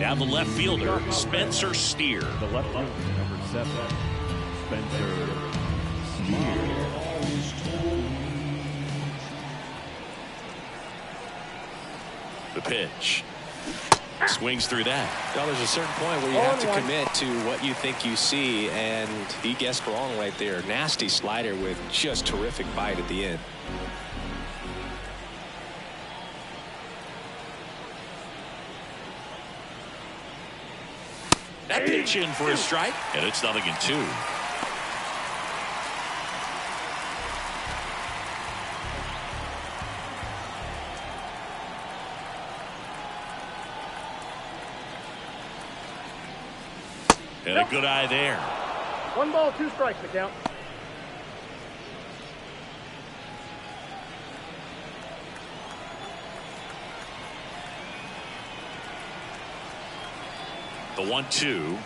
Now the left fielder, Spencer Steer. The left fielder, number 7, Spencer Steer. The pitch. Swings through that. Well, there's a certain point where you have to commit to what you think you see, and he guessed wrong right there. Nasty slider with just terrific bite at the end. That pitch in for a strike, and it's 0-2. And a good eye there. 1 ball, 2 strikes to count. The 1-2.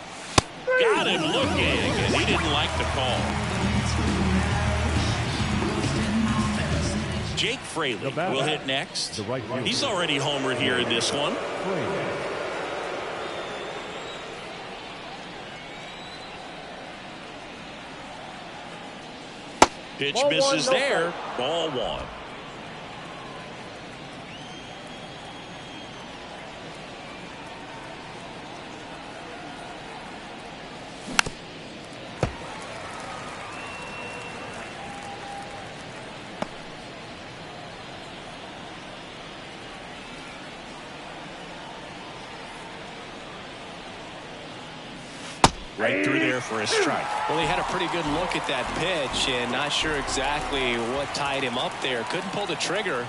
Got him looking, and he didn't like the call. Jake Fraley will hit next. He's already homered here in this one. Pitch misses there. Ball 1. right through there for a strike. Well, he had a pretty good look at that pitch and not sure exactly what tied him up there. Couldn't pull the trigger,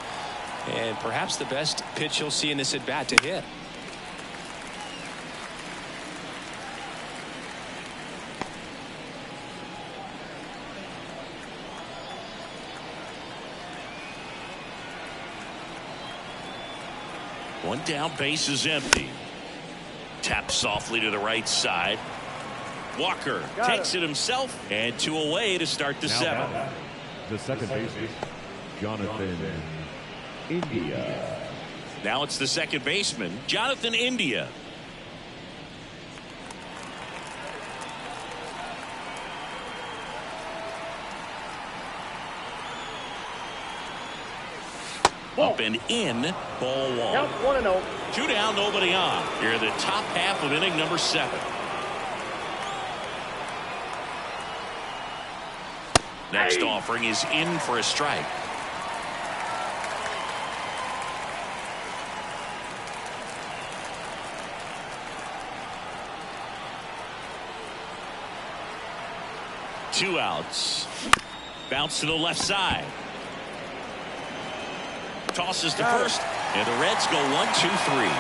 and perhaps the best pitch he'll see in this at bat to hit. One down, base is empty. Taps softly to the right side. Walker takes it himself, and 2 away to start the 7th. The second baseman, Jonathan India. Now it's the second baseman, Jonathan India. Up and in, ball 1. Count 1-0. 2 down, nobody on. Here the top half of inning number 7. Next offering is in for a strike. Two outs. Bounce to the left side. Tosses to first, and the Reds go 1-2-3.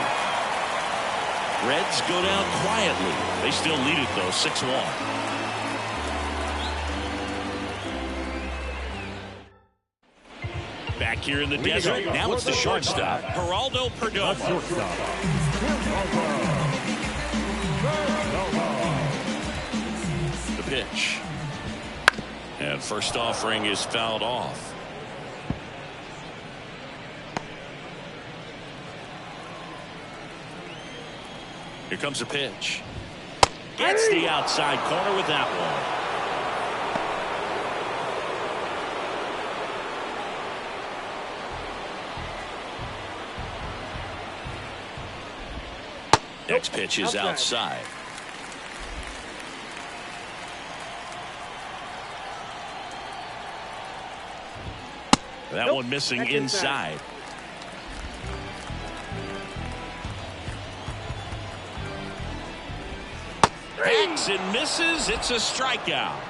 Reds go down quietly. They still lead it though, 6-1. Back here in the desert, now it's the shortstop, Geraldo Perdomo. The pitch. And first offering is fouled off. Here comes a pitch. Gets the outside corner with that one. Next pitch is outside. That one missing inside. Hacks and misses. It's a strikeout.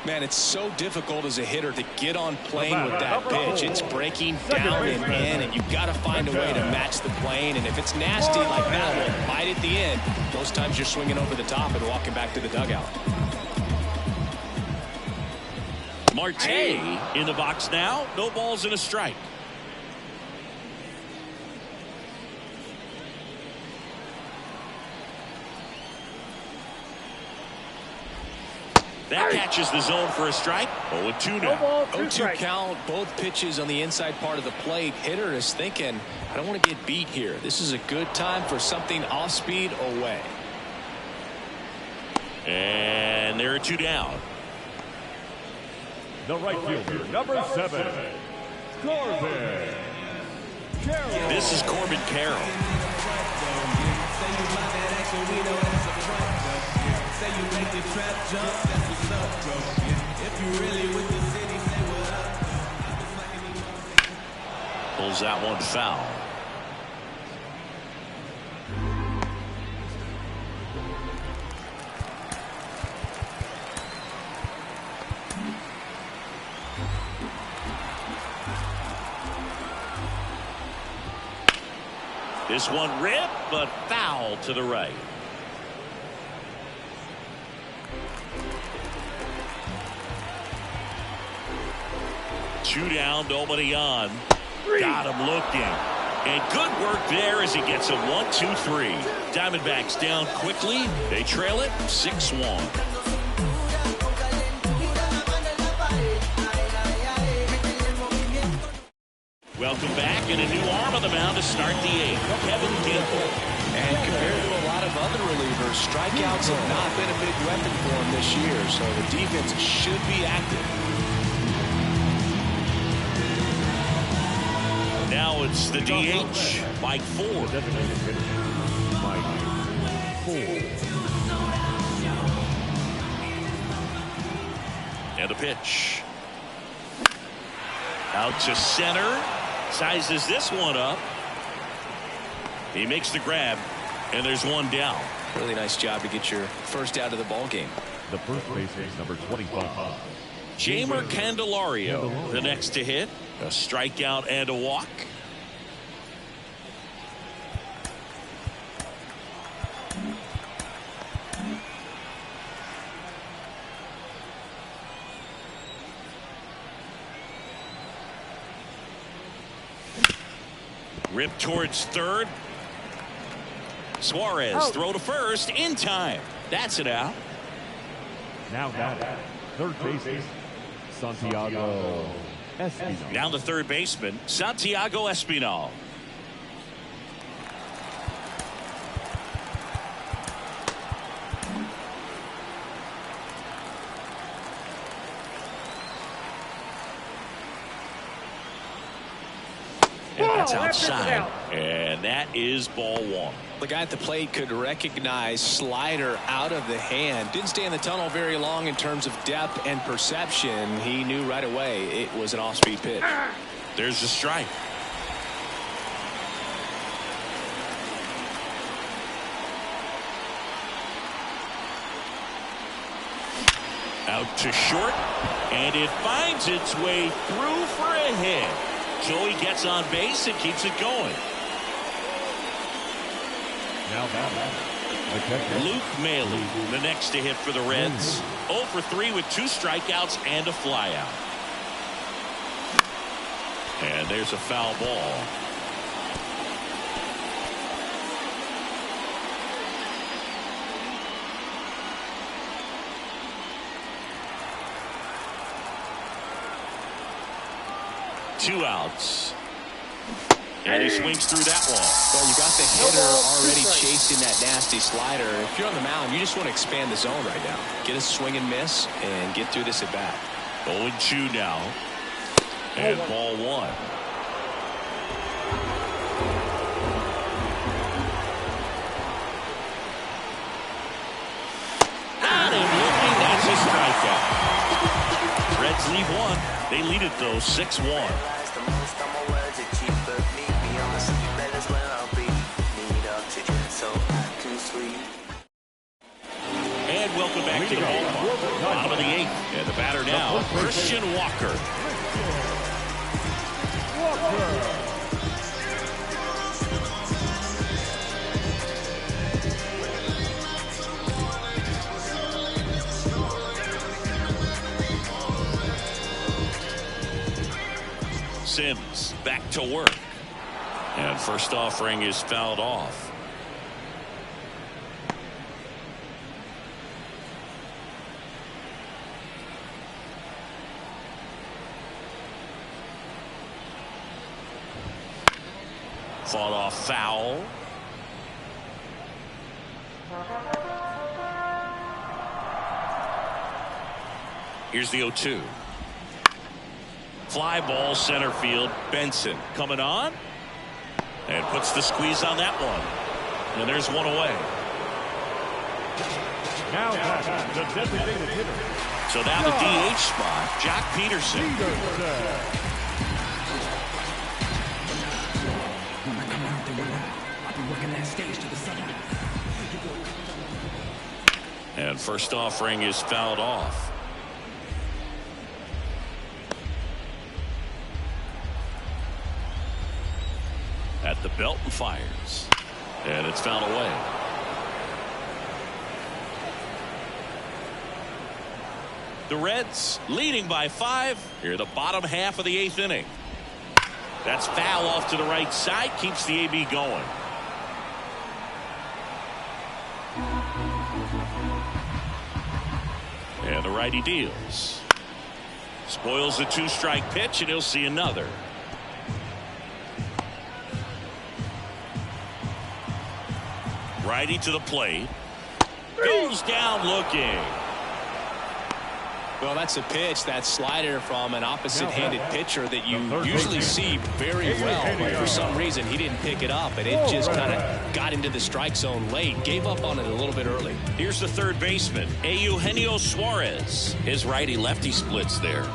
Man, it's so difficult as a hitter to get on plane with that pitch. It's breaking down and in, and you've got to find a way to match the plane. And if it's nasty like that one, bite at the end, most times you're swinging over the top and walking back to the dugout. Marte in the box now. No balls and a strike. That catches the zone for a strike. 0-2 now. 0-2 count. Both pitches on the inside part of the plate. Hitter is thinking, I don't want to get beat here. This is a good time for something off speed away. And there are 2 down. The right fielder, number 7, Corbin Carroll. This is Corbin Carroll. Pulls that one foul. This one ripped, but foul to the right. Two down, nobody on. Got him looking. And good work there as he gets a 1-2-3. Diamondbacks down quickly. They trail it 6-1. Welcome back, and a new arm on the mound to start the 8th. Kevin Gamble. And compared to a lot of other relievers, strikeouts have not been a big weapon for him this year, so the defense should be active. Now it's the DH, Mike Ford. Mike Ford. And a pitch. Out to center. Sizes this one up. He makes the grab. And there's one down. Really nice job to get your first out of the ball game. The first baseman, number 25. Jamer Candelario, the next to hit. A strikeout and a walk. Rip towards third. Suarez throw to first in time. That's it out. Now batting, third baseman, Santiago Espinal. Down the third baseman, Santiago Espinal. And that's outside. And that is ball one. The guy at the plate could recognize slider out of the hand. Didn't stay in the tunnel very long in terms of depth and perception. He knew right away it was an off-speed pitch. There's the strike. Out to short, and it finds its way through for a hit. Joey gets on base and keeps it going. Now batting, Luke Maile, the next to hit for the Reds. 0 for 3 with 2 strikeouts and a flyout. And there's a foul ball. Two outs. And he swings through that one. Well, you got the hitter already chasing that nasty slider. If you're on the mound, you just want to expand the zone right now. Get a swing and miss and get through this at bat. 0-2 now. And ball one. Got him looking. That's a strikeout. Reds leave one. They lead it though 6-1. And welcome back to the ballpark. Bottom of the 8th. And the batter now, Christian Walker. Sims back to work. And first offering is fouled off. Fought off foul. Here's the 0-2. Fly ball center field. Benson coming on and puts the squeeze on that one. And there's one away. Now the designated hitter. So now the DH spot, Jock Peterson. And first offering is fouled off. At the belt and fires. And it's fouled away. The Reds leading by 5 here the bottom half of the 8th inning. That's foul off to the right side, keeps the AB going. And the righty deals. Spoils the 2-strike pitch, and he'll see another. Righty to the plate. Goes down looking. Well, that's a pitch, that slider from an opposite-handed pitcher that you usually see very well. But for some reason, he didn't pick it up, and it just kind of got into the strike zone late. Gave up on it a little bit early. Here's the third baseman, Eugenio Suarez. His righty-lefty splits there.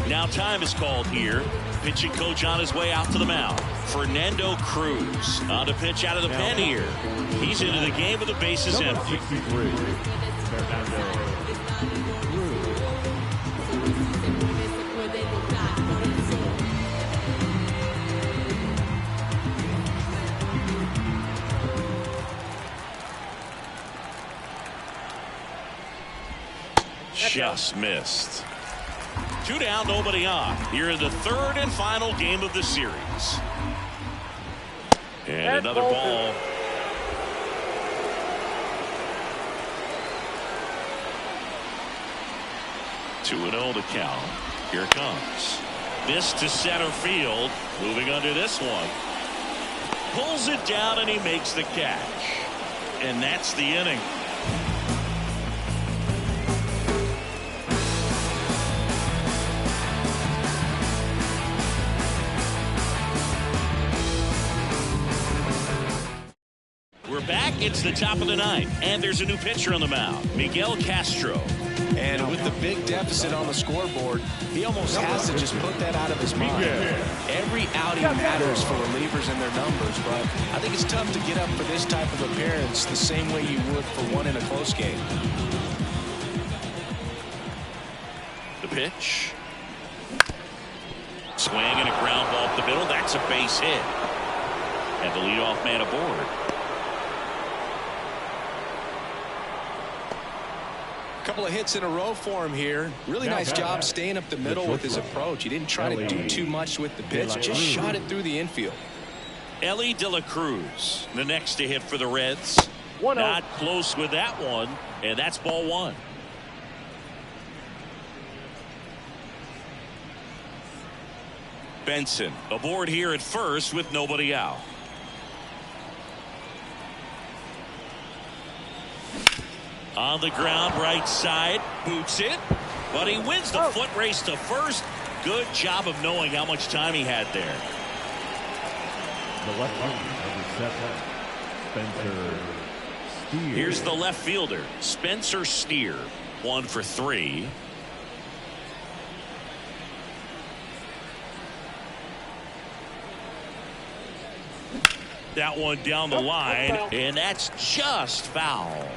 Now Now time is called here. Pitching coach on his way out to the mound. Fernando Cruz on to pitch out of the pen here. He's into the game with the bases empty. 63, Fernando Cruz. Just missed. 2 down, nobody on. Here in the third and final game of the series. And another ball. Two and 0 to count. Here it comes. This to center field. Moving under this one. Pulls it down and he makes the catch. And that's the inning. We're back. It's the top of the ninth, and there's a new pitcher on the mound, Miguel Castro. And with the big deficit on the scoreboard, he almost has to just put that out of his mind. Every outing matters for relievers and their numbers, but I think it's tough to get up for this type of appearance the same way you would for one in a close game. The pitch. Swing and a ground ball up the middle. That's a base hit. And the leadoff man aboard. Couple of hits in a row for him here. Really nice job staying up the middle with his approach. He didn't try to do too much with the pitch, just shot it through the infield. Ellie De La Cruz, the next to hit for the Reds. Not close with that one, and that's ball one. Benson aboard here at first with nobody out. On the ground, right side, boots it, but he wins the foot race to first. Good job of knowing how much time he had there. The left fielder, Spencer Steer. Here's the left fielder, Spencer Steer, 1 for 3. That one down the line, and that's just foul.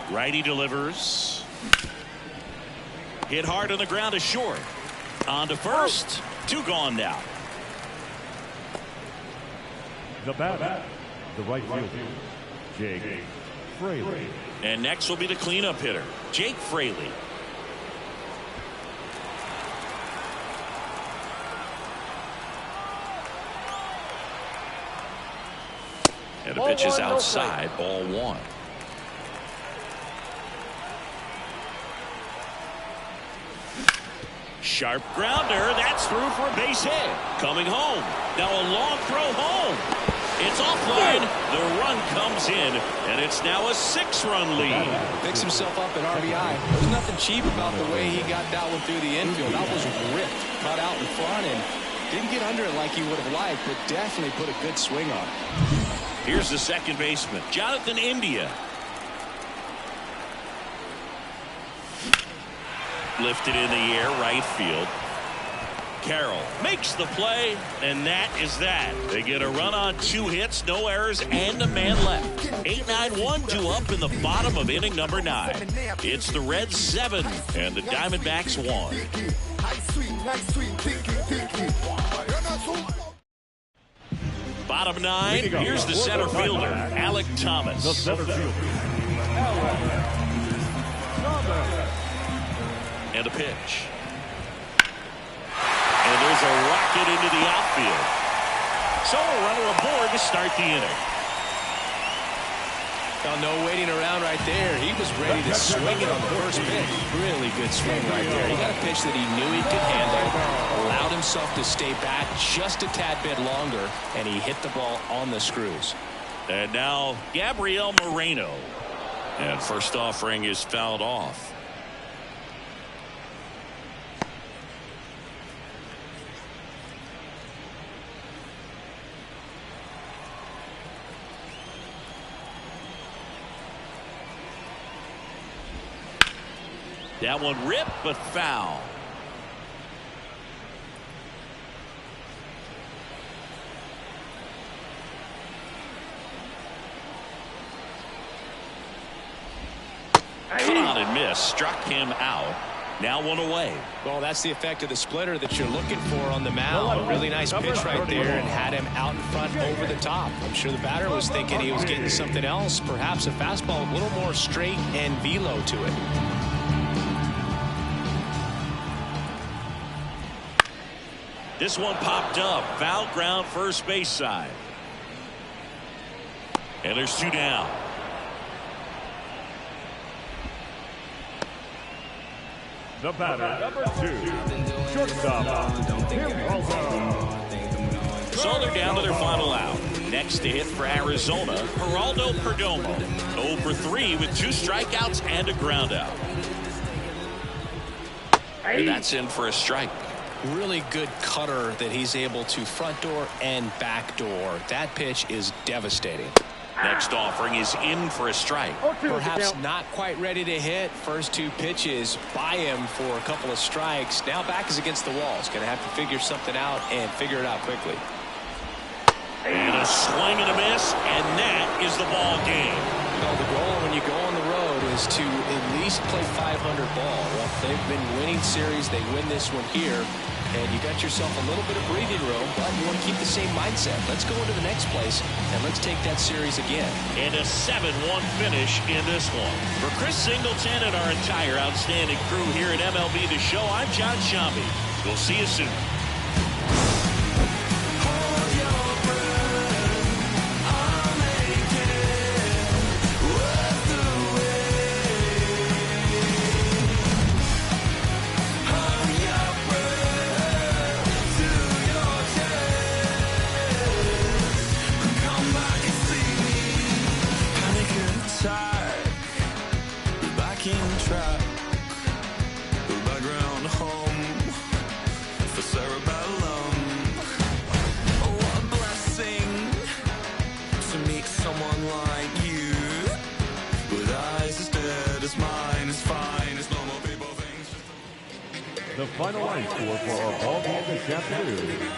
Righty delivers. Hit hard on the ground to short. On to first. 2 gone now. The batter, the right fielder, Jake Fraley. And next will be the cleanup hitter, Jake Fraley. And the pitch is outside, ball 1. Sharp grounder, that's through for a base hit. Coming home, now a long throw home. It's offline, the run comes in, and it's now a 6-run lead. Picks himself up at RBI. There's nothing cheap about the way he got that one through the infield. That was ripped, cut out in front, and didn't get under it like he would have liked, but definitely put a good swing on it. Here's the second baseman, Jonathan India. Lifted in the air, right field. Carroll makes the play, and that is that. They get a run on 2 hits, no errors, and a man left. 8-9-1, 2 up in the bottom of inning number 9. It's the Reds 7 and the Diamondbacks 1. Bottom 9, here's the center fielder, Alec Thomas. The center fielder, Alec Thomas. And a pitch. And there's a rocket into the outfield. So a runner aboard to start the inning. Well, no waiting around right there. He was ready to swing it on the first pitch. Really good swing right there. He got a pitch that he knew he could handle, allowed himself to stay back just a tad bit longer, and he hit the ball on the screws. And now Gabriel Moreno. And first offering is fouled off. That one ripped, but foul. Cut on and miss. Struck him out. Now one away. Well, that's the effect of the splitter that you're looking for on the mound. Really nice pitch right there and had him out in front over the top. I'm sure the batter was thinking he was getting something else, perhaps a fastball a little more straight and velo to it. This one popped up. Foul ground first base side. And there's two down. The batter, number 2, shortstop, So they're down to their final out. Next to hit for Arizona, Geraldo Perdomo. 0 for 3 with 2 strikeouts and a ground out. And that's in for a strike. Really good cutter that he's able to front door and back door. That pitch is devastating. Next offering is in for a strike. Perhaps not quite ready to hit. First 2 pitches by him for a couple of strikes. Now back is against the wall. He's going to have to figure something out and figure it out quickly. And a swing and a miss, and that is the ball game. Well, the goal when you go on the road is to at least play 500 ball. Well, they've been winning series. They win this one here. And you got yourself a little bit of breathing room, but you want to keep the same mindset. Let's go into the next place, and let's take that series again. And a 7-1 finish in this one. For Chris Singleton and our entire outstanding crew here at MLB The Show, I'm John Shambi. We'll see you soon. The final line score for our ball game this afternoon.